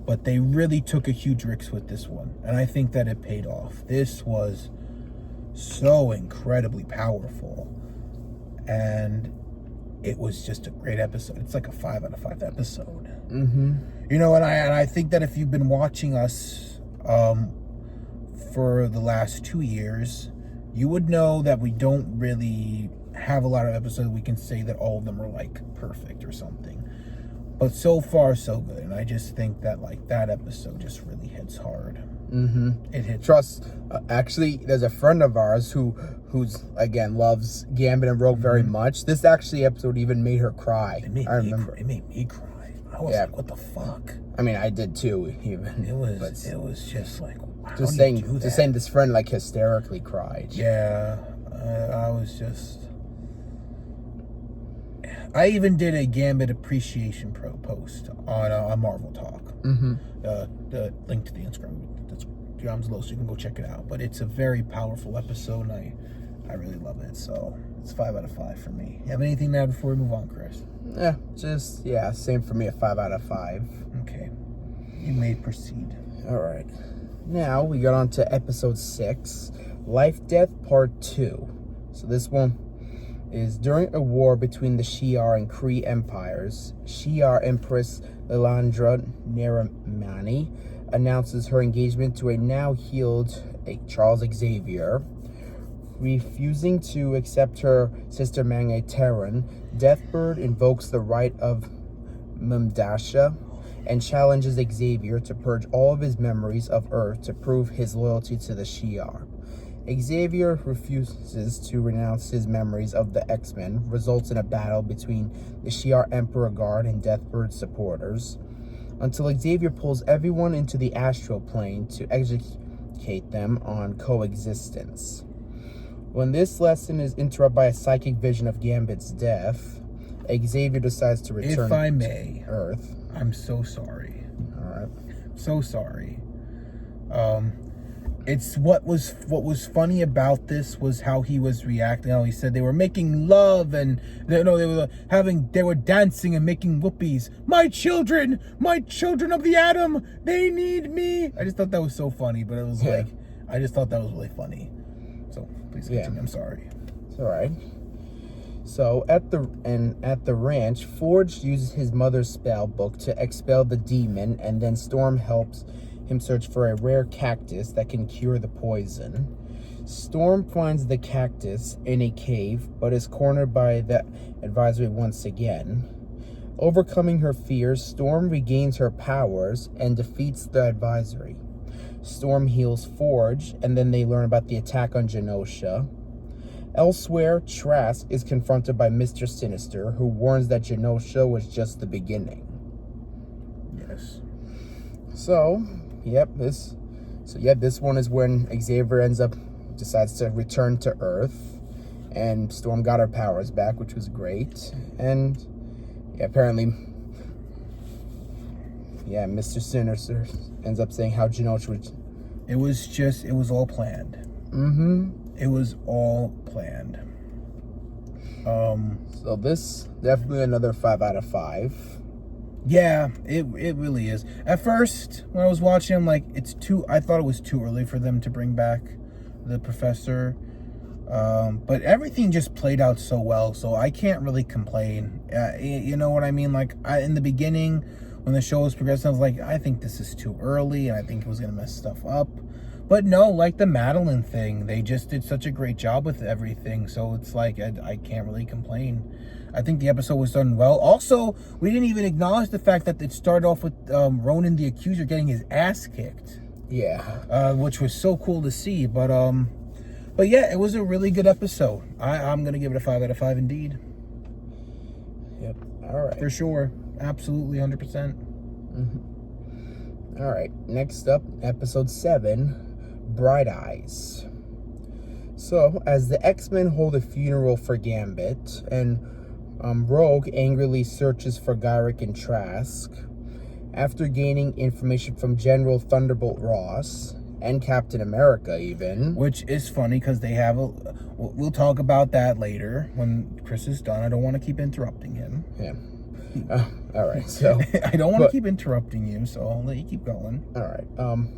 But they really took a huge risk with this one, and I think that it paid off. This was so incredibly powerful, and it was just a great episode. It's like a 5 out of 5 episode. Mm-hmm. You know, and I think that if you've been watching us for the last 2 years, you would know that we don't really have a lot of episodes we can say that all of them are like perfect or something. But so far, so good. And I just think that like that episode just really hits hard. Mm-hmm. It hits. Trust. Actually, there's a friend of ours who's again loves Gambit and Rogue very much. This actually episode even made her cry. I remember. It made me cry. I was like, what the fuck? I mean, I did too. Even It was just like, how just do you do that? just saying this friend like hysterically cried. Yeah, I was just. I even did a Gambit appreciation post on Marvel Talk. Mm-hmm. The link to the Instagram down below, so you can go check it out. But it's a very powerful episode, and I really love it. So it's 5 out of 5 for me. You have anything to add before we move on, Chris? Yeah, same for me. A 5 out of 5. Okay, you may proceed. All right. Now we got on to episode 6, Life Death Part 2. So this one is during a war between the Shi'ar and Kree empires. Shi'ar Empress Lilandra Neramani announces her engagement to a now healed Charles Xavier. Refusing to accept her sister Manga Terran, Deathbird invokes the right of Mumdasha and challenges Xavier to purge all of his memories of Earth to prove his loyalty to the Shi'ar. Xavier refuses to renounce his memories of the X-Men, results in a battle between the Shi'ar Emperor Guard and Deathbird's supporters, until Xavier pulls everyone into the astral plane to educate them on coexistence. When this lesson is interrupted by a psychic vision of Gambit's death, Xavier decides to return If I may, to Earth. I'm so sorry. All right. So sorry. It's what was funny about this was how he was reacting. How he said they were making love and they were dancing and making whoopies. My children of the atom, they need me. I just thought that was so funny, but it was like I just thought that was really funny. So please continue. I'm sorry. It's all right. So at the ranch, Forge uses his mother's spell book to expel the demon, and then Storm helps him search for a rare cactus that can cure the poison. Storm finds the cactus in a cave, but is cornered by the advisory once again. Overcoming her fears, Storm regains her powers and defeats the advisory. Storm heals Forge, and then they learn about the attack on Genosha. Elsewhere, Trask is confronted by Mr. Sinister, who warns that Genosha was just the beginning. Yes. So, this one is when Xavier decides to return to Earth, and Storm got her powers back, which was great. And apparently, Mr. Sinister ends up saying how Genosha It was all planned. Mm-hmm. It was all planned. So this, definitely another 5 out of 5. Yeah, it really is. At first, when I was watching, I'm like, I thought it was too early for them to bring back the professor. But everything just played out so well, so I can't really complain. You know what I mean? Like, in the beginning, when the show was progressing, I was like, I think this is too early, and I think it was going to mess stuff up. But no, like the Madeline thing, they just did such a great job with everything, so it's like, I can't really complain. I think the episode was done well. Also, we didn't even acknowledge the fact that it started off with Ronan the Accuser getting his ass kicked. Yeah. Which was so cool to see, but yeah, it was a really good episode. I'm going to give it a 5 out of 5 indeed. Yep. All right. For sure. Absolutely, 100%. Mm-hmm. All right. Next up, episode 7, Bright Eyes. So, as the X-Men hold a funeral for Gambit, and Rogue angrily searches for Gyrick and Trask, after gaining information from General Thunderbolt Ross, and Captain America even. Which is funny because they have we'll talk about that later when Chris is done. I don't want to keep interrupting him. Yeah. All right. So I don't want to keep interrupting you, so I'll let you keep going. All right.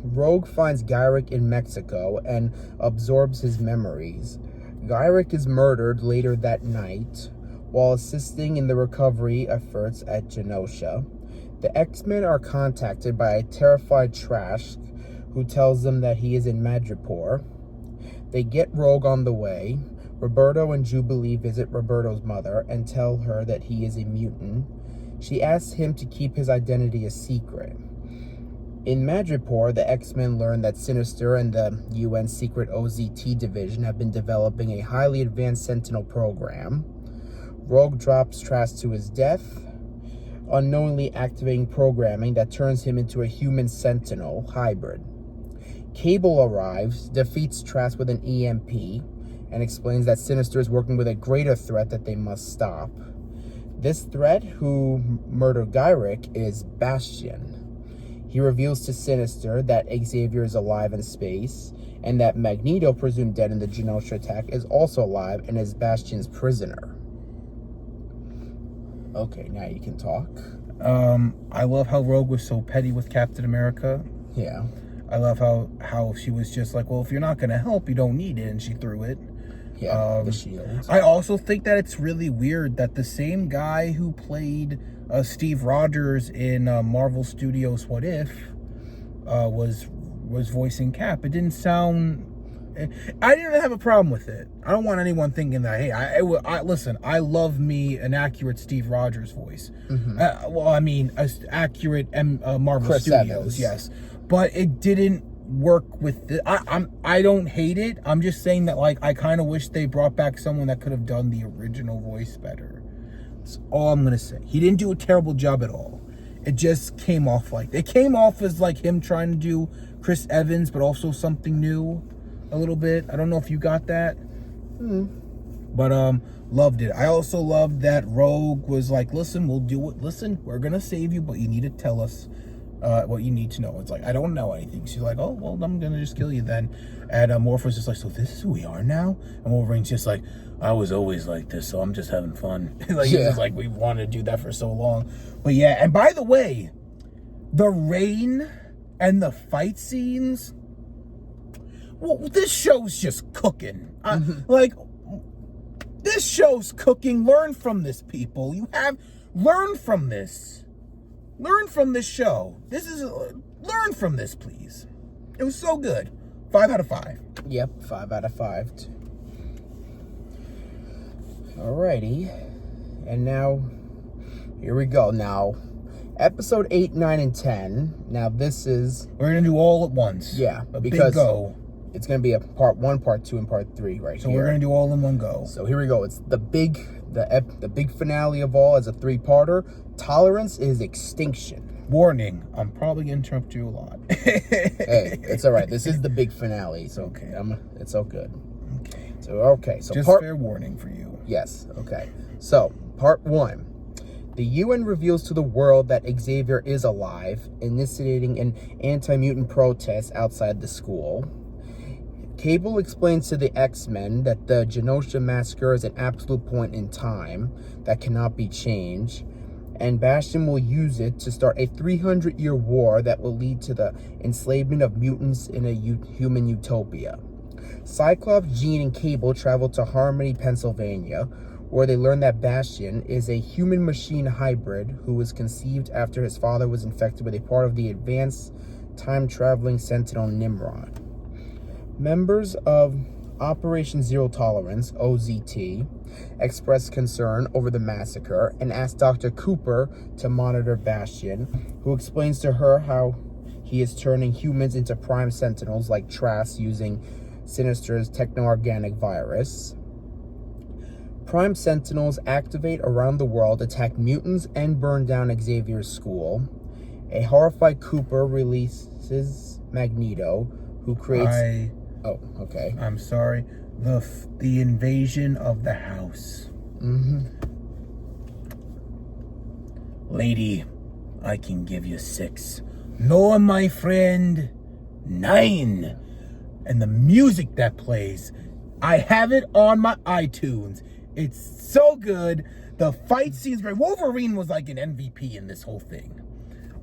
Rogue finds Gyrick in Mexico and absorbs his memories. Gyrick is murdered later that night while assisting in the recovery efforts at Genosha. The X-Men are contacted by a terrified Trask, who tells them that he is in Madripoor. They get Rogue on the way. Roberto and Jubilee visit Roberto's mother and tell her that he is a mutant. She asks him to keep his identity a secret. In Madripoor, the X-Men learn that Sinister and the UN secret OZT division have been developing a highly advanced Sentinel program. Rogue drops Trask to his death, unknowingly activating programming that turns him into a human Sentinel hybrid. Cable arrives, defeats Trask with an EMP, and explains that Sinister is working with a greater threat that they must stop. This threat, who murdered Gyrick, is Bastion. He reveals to Sinister that Xavier is alive in space, and that Magneto, presumed dead in the Genosha attack, is also alive and is Bastion's prisoner. Okay, now you can talk. I love how Rogue was so petty with Captain America. Yeah. I love how she was just like, well, if you're not going to help, you don't need it, and she threw it. Yeah, the shield. I also think that it's really weird that the same guy who played Steve Rogers in Marvel Studios' What If was voicing Cap. It didn't sound... I didn't have a problem with it. I don't want anyone thinking that, hey, I listen, I love me an accurate Steve Rogers voice. Mm-hmm. Well, I mean, accurate Marvel Chris Studios, Evans. yes. But it didn't work with the... I don't hate it. I'm just saying that, like, I kind of wish they brought back someone that could have done the original voice better. That's all I'm going to say. He didn't do a terrible job at all. It just came off like... It came off as, like, him trying to do Chris Evans, but also something new. A little bit. I don't know if you got that. But loved it. I also loved that Rogue was like, listen, we'll do it. Listen, we're gonna save you, but you need to tell us what you need to know. It's like, I don't know anything. She's like, oh, well, I'm gonna just kill you then. And Morpho's just like, so this is who we are now? And Wolverine's just like, I was always like this, so I'm just having fun. Like, yeah. It's just like, we wanted to do that for so long. But yeah, and by the way, the rain and the fight scenes, well, this show's just cooking. Like, this show's cooking. Learn from this, people. Learn from this. Learn from this show. Learn from this, please. It was so good. 5 out of 5. Yep, 5 out of 5. Alrighty. And now, here we go. Now, episode 8, 9, and 10. Now, this is... We're going to do all at once. Yeah, because... Big go. It's going to be a part 1, part 2, and part 3 right so here. So we're going to do all in one go. So here we go. It's the big finale of all as a 3-parter. Tolerance is extinction. Warning, I'm probably going to interrupt you a lot. Hey, it's all right. This is the big finale, so okay. It's all good. Okay. So just fair warning for you. Yes, okay. So, part 1. The UN reveals to the world that Xavier is alive, initiating an anti-mutant protest outside the school. Cable explains to the X-Men that the Genosha Massacre is an absolute point in time that cannot be changed, and Bastion will use it to start a 300-year war that will lead to the enslavement of mutants in a human utopia. Cyclops, Jean, and Cable travel to Harmony, Pennsylvania, where they learn that Bastion is a human-machine hybrid who was conceived after his father was infected with a part of the advanced time-traveling Sentinel Nimrod. Members of Operation Zero Tolerance, OZT, expressed concern over the massacre and asked Dr. Cooper to monitor Bastion, who explains to her how he is turning humans into prime sentinels like Trask using Sinister's techno-organic virus. Prime sentinels activate around the world, attack mutants, and burn down Xavier's school. A horrified Cooper releases Magneto, who creates... Oh, okay. I'm sorry. The invasion of the house. Lady, I can give you 6. No, my friend, 9. And the music that plays, I have it on my iTunes. It's so good. The fight scenes, Wolverine was like an MVP in this whole thing.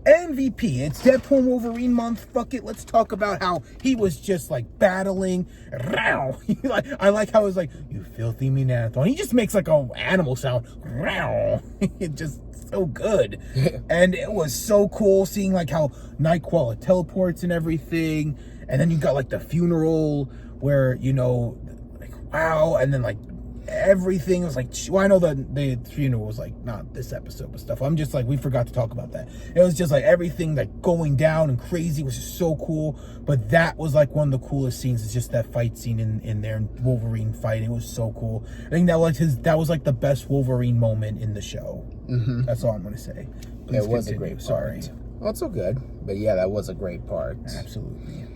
MVP. It's Deadpool and Wolverine month. Fuck it. Let's talk about how he was just like battling. I like how it was like, you filthy Neanderthal. He just makes like an animal sound. It's just so good. And it was so cool seeing like how Nightcrawler teleports and everything. And then you got like the funeral where, you know, like, wow. And then like everything was like, well, I know the funeral was like not this episode but stuff. I'm just like, we forgot to talk about that. It was just like everything like going down and crazy was just so cool. But that was like one of the coolest scenes. It's just that fight scene in there, Wolverine fight. It was so cool. I think that was like the best Wolverine moment in the show. That's all I'm gonna say. Please it was continue. a great part. Sorry. Well, it's so good, but yeah, that was a great part. Absolutely.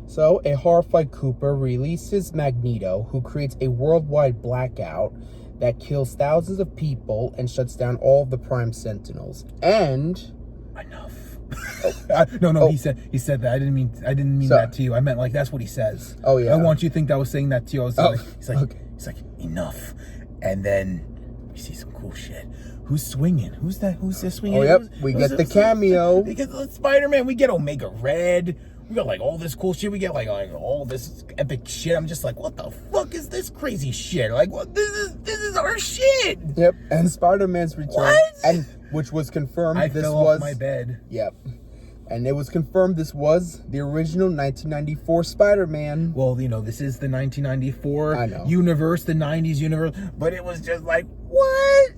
So, a horrified Cooper releases Magneto, who creates a worldwide blackout that kills thousands of people and shuts down all of the Prime Sentinels. And enough. No. He said that. I didn't mean that to you. I meant like that's what he says. Oh yeah. I want you to think that I was saying that to you. I was like, okay. He's like enough. And then we see some cool shit. Who's swinging? Who's this swinging? Oh yep. We get the cameo. We get Spider-Man. We get Omega Red. We got like all this cool shit. We get like all this epic shit. I'm just like, what the fuck is this crazy shit? Like, what? This is our shit. Yep. And Spider-Man's return. What? And which was confirmed. I fell off my bed. Yep. And it was confirmed this was the original 1994 Spider-Man. Well, you know, this is the 1994 universe, the 90s universe, but it was just like, what?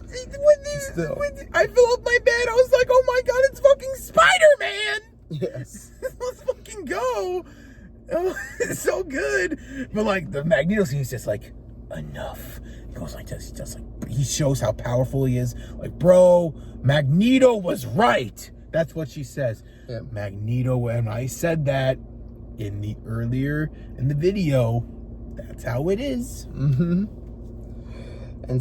I fell off my bed. I was like, oh my god, it's fucking Spider-Man. Yes. Let's fucking go. Oh, it's so good. But like the Magneto scene is just like, enough. He goes like this. He just like, he shows how powerful he is. Like, bro, Magneto was right. That's what she says. Yeah. Magneto, when I said that in the video, that's how it is. And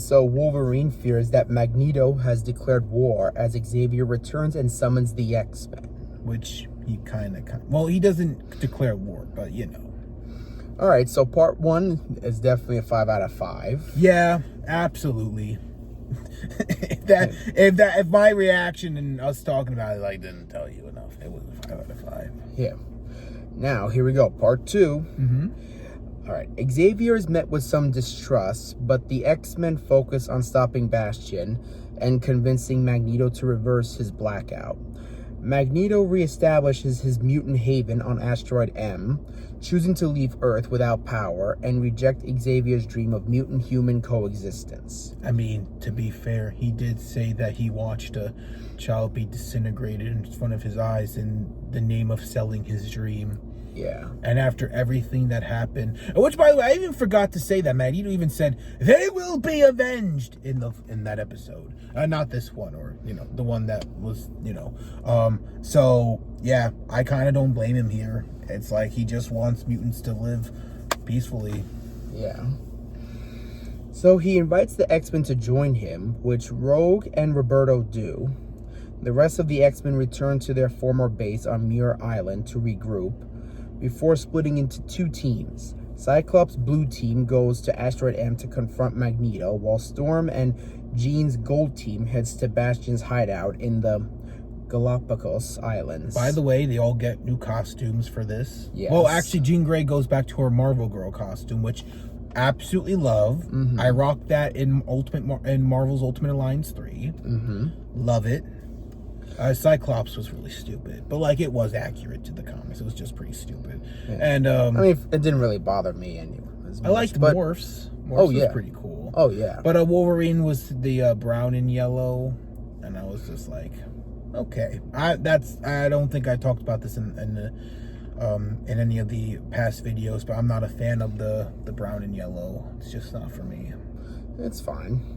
so Wolverine fears that Magneto has declared war as Xavier returns and summons the X-Men. Which he kind of, well, he doesn't declare war, but you know. All right, so part 1 is definitely a 5 out of 5. Yeah, absolutely. if my reaction and us talking about it like didn't tell you enough, it was a 5 out of 5. Yeah. Now here we go, part 2. All right, Xavier is met with some distrust, but the X-Men focus on stopping Bastion and convincing Magneto to reverse his blackout. Magneto reestablishes his mutant haven on Asteroid M, choosing to leave Earth without power and reject Xavier's dream of mutant-human coexistence. I mean, to be fair, he did say that he watched a child be disintegrated in front of his eyes in the name of selling his dream. Yeah. And after everything that happened, which by the way, I even forgot to say that Magneto even said they will be avenged in that episode, not this one, or you know, the one that was, you know. So yeah, I kind of don't blame him here. It's like he just wants mutants to live peacefully. Yeah. So he invites the X-Men to join him, which Rogue and Roberto do. The rest of the X-Men return to their former base on Muir Island to regroup, before splitting into two teams. Cyclops' blue team goes to Asteroid M to confront Magneto, while Storm and Jean's gold team heads to Bastion's hideout in the Galapagos Islands. By the way, they all get new costumes for this. Yes. Well, actually, Jean Grey goes back to her Marvel Girl costume, which absolutely love. Mm-hmm. I rocked that in Marvel's Ultimate Alliance 3. Mm-hmm. Love it. Cyclops was really stupid, but like it was accurate to the comics. It was just pretty stupid. Yeah. And I mean, it didn't really bother me anyway. I liked Morphs. Morphs was pretty cool. Oh yeah. But Wolverine was the brown and yellow, and I was just like, okay. I don't think I talked about this in any of the past videos, but I'm not a fan of the brown and yellow. It's just not for me. It's fine.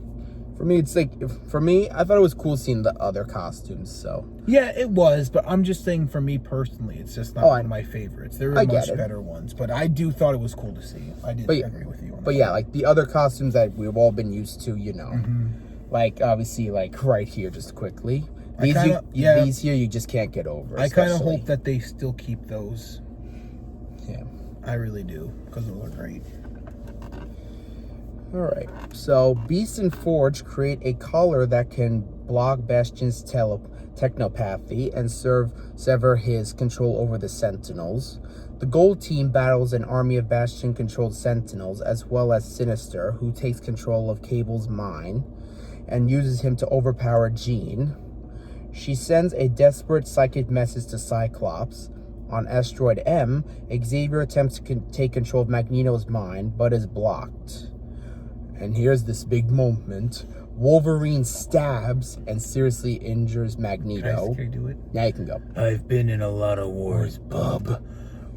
For me, it's like, I thought it was cool seeing the other costumes, so. Yeah, it was, but I'm just saying for me personally, it's just not one of my favorites. There are much better ones, but I do thought it was cool to see. I did agree with you on that. But yeah, like the other costumes that we've all been used to, you know. Mm-hmm. Like, obviously, like right here, just quickly. These here, you just can't get over. I kind of hope that they still keep those. Yeah. I really do, because those are great. Alright, so Beast and Forge create a collar that can block Bastion's technopathy and sever his control over the Sentinels. The Gold Team battles an army of Bastion-controlled Sentinels, as well as Sinister, who takes control of Cable's mind and uses him to overpower Jean. She sends a desperate psychic message to Cyclops. On Asteroid M, Xavier attempts to take control of Magneto's mind, but is blocked. And here's this big moment. Wolverine stabs and seriously injures Magneto. Can I do it? Now you can go. I've been in a lot of wars, bub.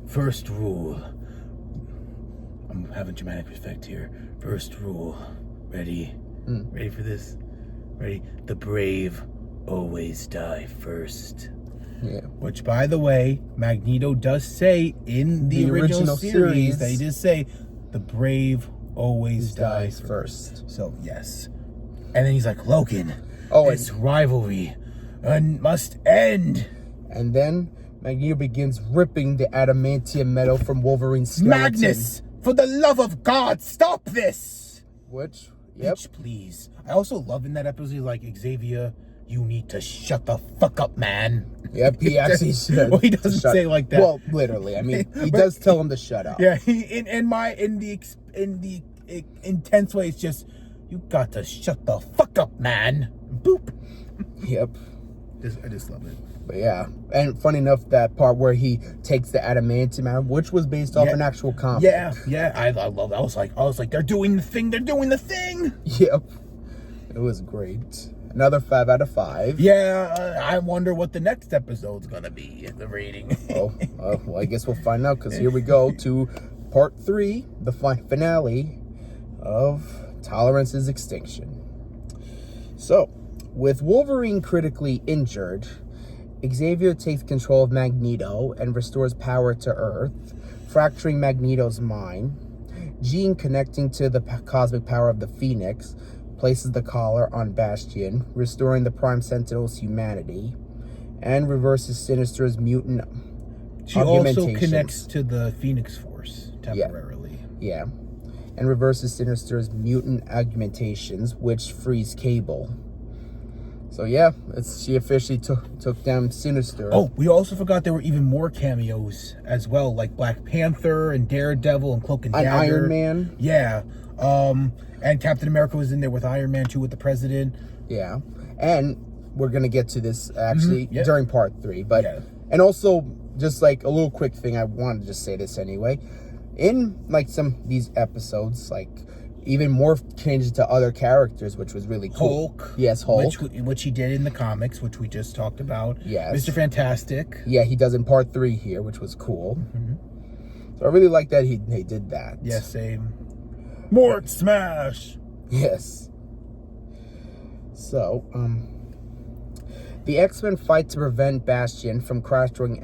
First rule. I'm having dramatic effect here. First rule. Ready? Ready for this? Ready? The brave always die first. Yeah. Which, by the way, Magneto does say in the original series, they did say the brave always dies first. So, yes. And then he's like, Logan, this rivalry must end. And then Magneto begins ripping the adamantium metal from Wolverine's skeleton. Magnus, for the love of God, stop this! Which, Bitch, please. I also love in that episode, like, Xavier, you need to shut the fuck up, man. Yep, he actually said. Well, he doesn't say it like that. Well, literally. I mean, he does tell him to shut up. Yeah, in the intense way, it's just, you got to shut the fuck up, man. Boop. Yep. I just love it. But yeah, and funny enough, that part where he takes the adamantium out, which was based off an actual comic. Yeah, I love that. I was like, they're doing the thing. Yep, it was great. Another 5 out of 5. Yeah, I wonder what the next episode's gonna be. The rating. Well, I guess we'll find out, because here we go to part 3, the finale of Tolerance's Extinction. So, with Wolverine critically injured, Xavier takes control of Magneto and restores power to Earth, fracturing Magneto's mind. Jean, connecting to the cosmic power of the Phoenix, places the collar on Bastion, restoring the Prime Sentinel's humanity, and reverses Sinister's mutant She also connects to the Phoenix Force temporarily. Yeah. And reverses Sinister's mutant augmentations, which frees Cable. So yeah, she officially took down Sinister. Oh, we also forgot there were even more cameos as well, like Black Panther and Daredevil and Cloak and Dagger. And Iron Man. Yeah. And Captain America was in there with Iron Man 2 with the President. Yeah. And we're going to get to this actually during part 3. But and also, just like a little quick thing, I wanted to just say this anyway. In like some of these episodes, like even more changes to other characters, which was really cool. Hulk. Yes, Hulk. Which he did in the comics, which we just talked about. Yes. Mr. Fantastic. Yeah, he does in part 3 here, which was cool. So I really like that he did that. Yeah, same. Mort Smash! Yes. So, the X-Men fight to prevent Bastion from crashing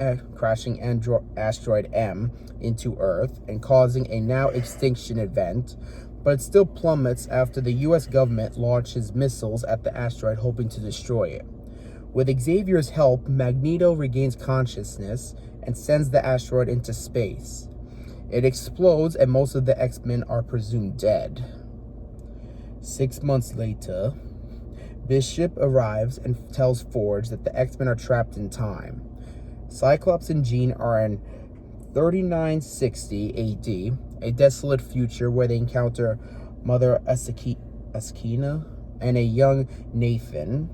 Asteroid M into Earth and causing a now extinction event, but it still plummets after the US government launches missiles at the asteroid hoping to destroy it. With Xavier's help, Magneto regains consciousness and sends the asteroid into space. It explodes and most of the X-Men are presumed dead. 6 months later, Bishop arrives and tells Forge that the X-Men are trapped in time. Cyclops and Jean are in 3960 AD, a desolate future where they encounter Mother Askina and a young Nathan.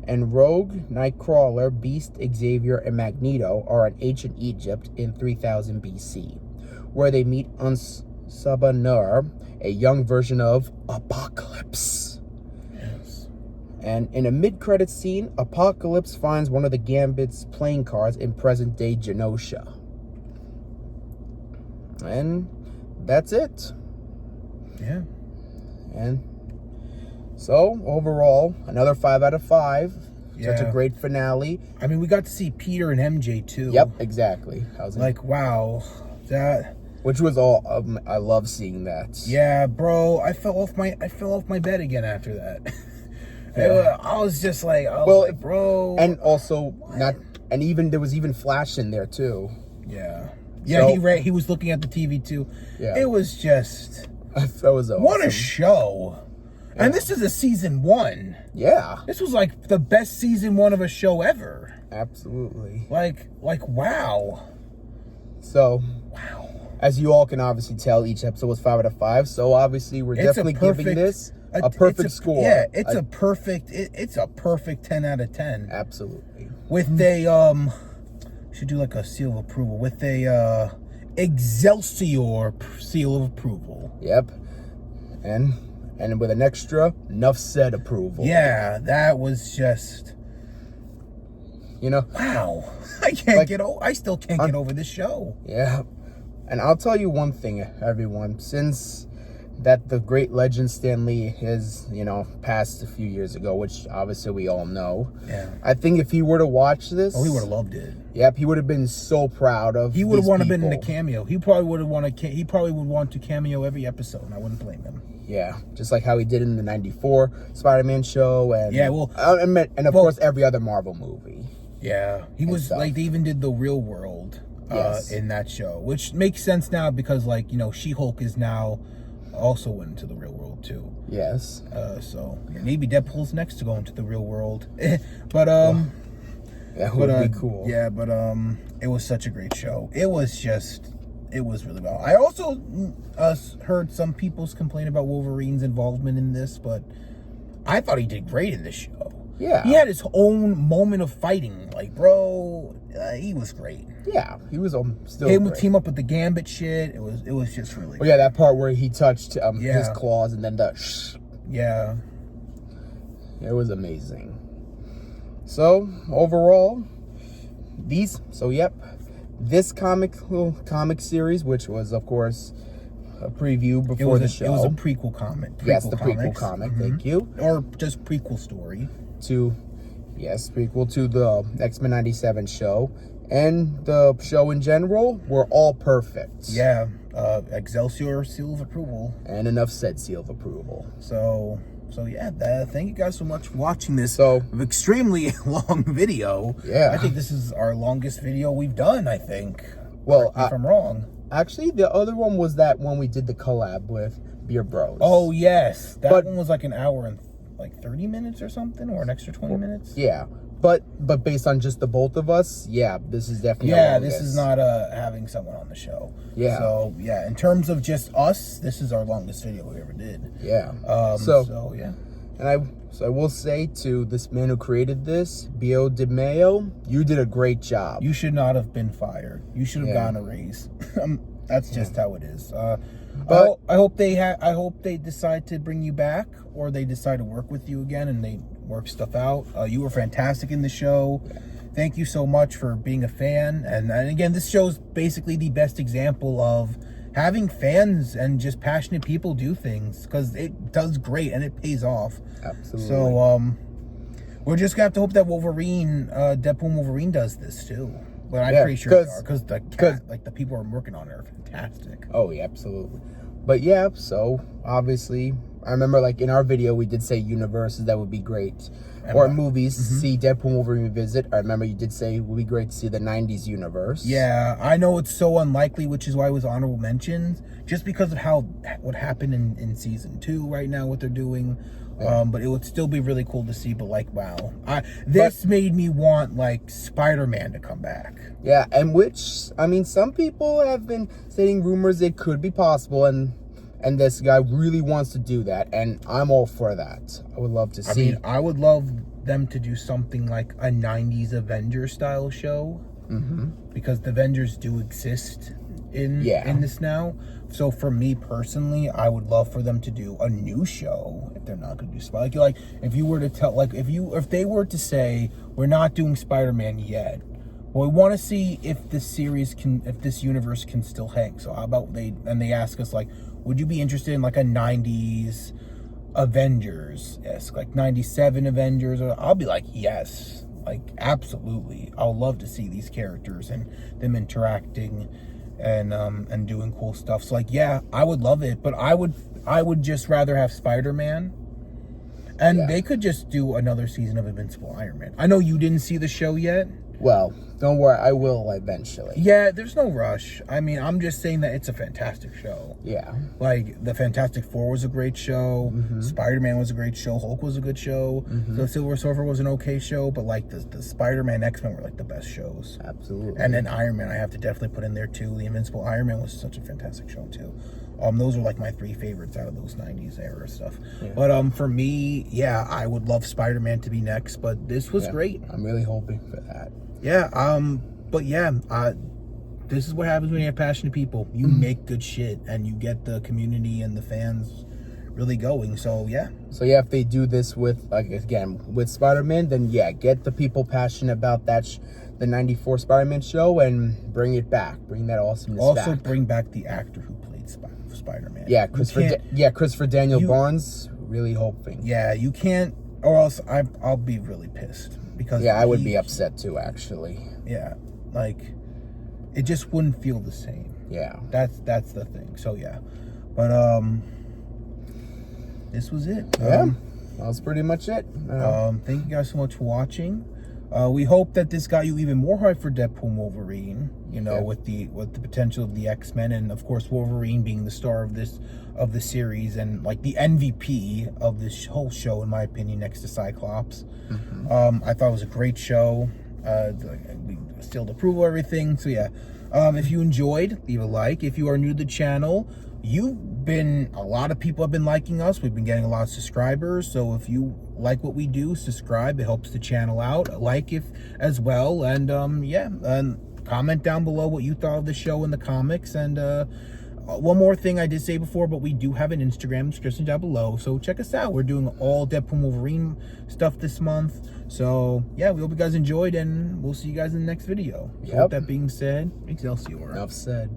And Rogue, Nightcrawler, Beast, Xavier, and Magneto are in ancient Egypt in 3000 BC, where they meet Uns-Saba-Nur, a young version of Apocalypse. Yes. And in a mid-credits scene, Apocalypse finds one of the Gambit's playing cards in present-day Genosha. And that's it. Yeah. And so, overall, another 5 out of 5. Such a Yeah. great finale. I mean, we got to see Peter and MJ too. Yep, exactly. Like, wow, that. Which was all. I love seeing that. Yeah, bro, I fell off my bed again after that. I was just like, bro. And also and even there was even Flash in there too. Yeah. So, He was looking at the TV too. Yeah. It was just. That was awesome. What a show. Yeah. And this is a season 1. Yeah. This was like the best season 1 of a show ever. Absolutely. Like wow. So, wow. As you all can obviously tell, each episode was 5 out of 5. So obviously, we're definitely giving this a perfect score. Yeah, it's a perfect 10 out of 10. Absolutely. With a should do like a seal of approval. With a Excelsior seal of approval. Yep. And with an extra enough said approval. Yeah, that was just, wow. I still can't get over this show. Yeah. And I'll tell you one thing, everyone. Since that the great legend Stan Lee is, passed a few years ago, which obviously we all know. Yeah. I think if he were to watch this... Oh, he would have loved it. Yep, he would have been so proud of He would have wanted to been in the cameo. He probably would want to cameo every episode, and I wouldn't blame him. Yeah, just like how he did in the 94 Spider-Man show. And yeah, well... and of course, every other Marvel movie. Yeah. He was, like, they even did the Real World in that show, which makes sense now because, like, She-Hulk is now... also went into the real world too. Yes. So maybe Deadpool's next to go into the real world. But that would be cool. Yeah, but it was such a great show. It was really well. I also heard some people's complain about Wolverine's involvement in this, but I thought he did great in this show. Yeah. He had his own moment of fighting. Like, bro, he was great. Yeah, he was still He great. would team up with the Gambit shit. It was just really yeah, that part where he touched his claws and then the yeah. It was amazing. So, overall, this comic series, which was, of course, a preview before the show. It was a prequel comic. Yes, the prequel comic, thank you. Or just prequel story. Prequel to the X-Men 97 show. And the show in general were all perfect. Yeah, Excelsior seal of approval. And enough said seal of approval. So yeah, thank you guys so much for watching this extremely long video. Yeah. I think this is our longest video we've done, I think. Well, if I'm wrong. Actually, the other one was that when we did the collab with Beer Bros. Oh, yes. That one was like an hour and like 30 minutes or something, or an extra 20 minutes. Yeah. But based on just the both of us, yeah, this is definitely this is not having someone on the show. Yeah. So yeah, in terms of just us, this is our longest video we ever did. Yeah. So yeah. And I will say to this man who created this, Bio DeMayo, you did a great job. You should not have been fired. You should have gotten a raise. That's just how it is. But I hope they decide to bring you back, or they decide to work with you again and they work stuff out. You were fantastic in the show. Thank you so much for being a fan. And again, this show's basically the best example of having fans and just passionate people do things, because it does great and it pays off. Absolutely. So we're just gonna have to hope that Deadpool Wolverine does this too. But I'm pretty sure they are, because the people who are working on it are fantastic. Oh yeah, absolutely. But yeah, so obviously, I remember like in our video we did say universes that would be great, or movies. See Deadpool Wolverine Revisit. I remember you did say it would be great to see the '90s universe. Yeah, I know it's so unlikely, which is why it was honorable mentions, just because of what happened in season 2 right now, what they're doing. Yeah. But it would still be really cool to see. But like, wow, this made me want like Spider-Man to come back. Yeah, and which, I mean, some people have been stating rumors it could be possible, and this guy really wants to do that, and I'm all for that. I would love to see. I mean, I would love them to do something like a 90s Avengers style show, because the Avengers do exist in this now. So for me personally, I would love for them to do a new show if they're not going to do Spider. Like if you were to tell, like if they were to say we're not doing Spider-Man yet, well, we want to see if this universe can still hang. So how about they ask us like, would you be interested in like a 90s Avengers-esque, like 97 Avengers? Or I'll be like, yes, like absolutely. I would love to see these characters and them interacting and doing cool stuff. So like, yeah, I would love it, but I would just rather have Spider-Man. And they could just do another season of Invincible Iron Man. I know you didn't see the show yet. Well, don't worry, I will eventually. Yeah, there's no rush. I mean, I'm just saying that it's a fantastic show. Yeah. Like, the Fantastic Four was a great show. Spider-Man was a great show. Hulk was a good show. The Silver Surfer was an okay show. But, like, the Spider-Man, X-Men were, like, the best shows. Absolutely. And then Iron Man, I have to definitely put in there, too. The Invincible Iron Man was such a fantastic show, too. Those are, like, my 3 favorites out of those 90s era stuff. Yeah. But, for me, yeah, I would love Spider-Man to be next. But this was great. I'm really hoping for that. Yeah, but yeah, this is what happens when you have passionate people. You make good shit, and you get the community and the fans really going. So yeah. So yeah, if they do this with, like, again, with Spider-Man, then yeah, get the people passionate about that, the '94 Spider-Man show, and bring it back. Bring that awesomeness back. Also, bring back the actor who played Spider-Man. Yeah, Christopher Daniel Barnes. Really hoping. Yeah, you can't, or else I'll be really pissed. Because I would be upset too, actually. Yeah, like it just wouldn't feel the same. Yeah, that's the thing. So yeah, but this was it. Yeah, that was pretty much it. Thank you guys so much for watching. We hope that this got you even more hyped for Deadpool and Wolverine. You know, with the potential of the X-Men, and of course Wolverine being the star of the series, and like the MVP of this whole show, in my opinion, next to Cyclops. I thought it was a great show. We sealed approval, everything. So yeah, if you enjoyed, leave a like. If you are new to the channel, a lot of people have been liking us. We've been getting a lot of subscribers. So if you like what we do, subscribe. It helps the channel out. Like if as well, and and comment down below what you thought of the show and the comics. And one more thing I did say before, but we do have an Instagram description down below, so check us out. We're doing all Deadpool Wolverine stuff this month. So yeah, we hope you guys enjoyed, and we'll see you guys in the next video. So with that being said, Excelsior. Enough said.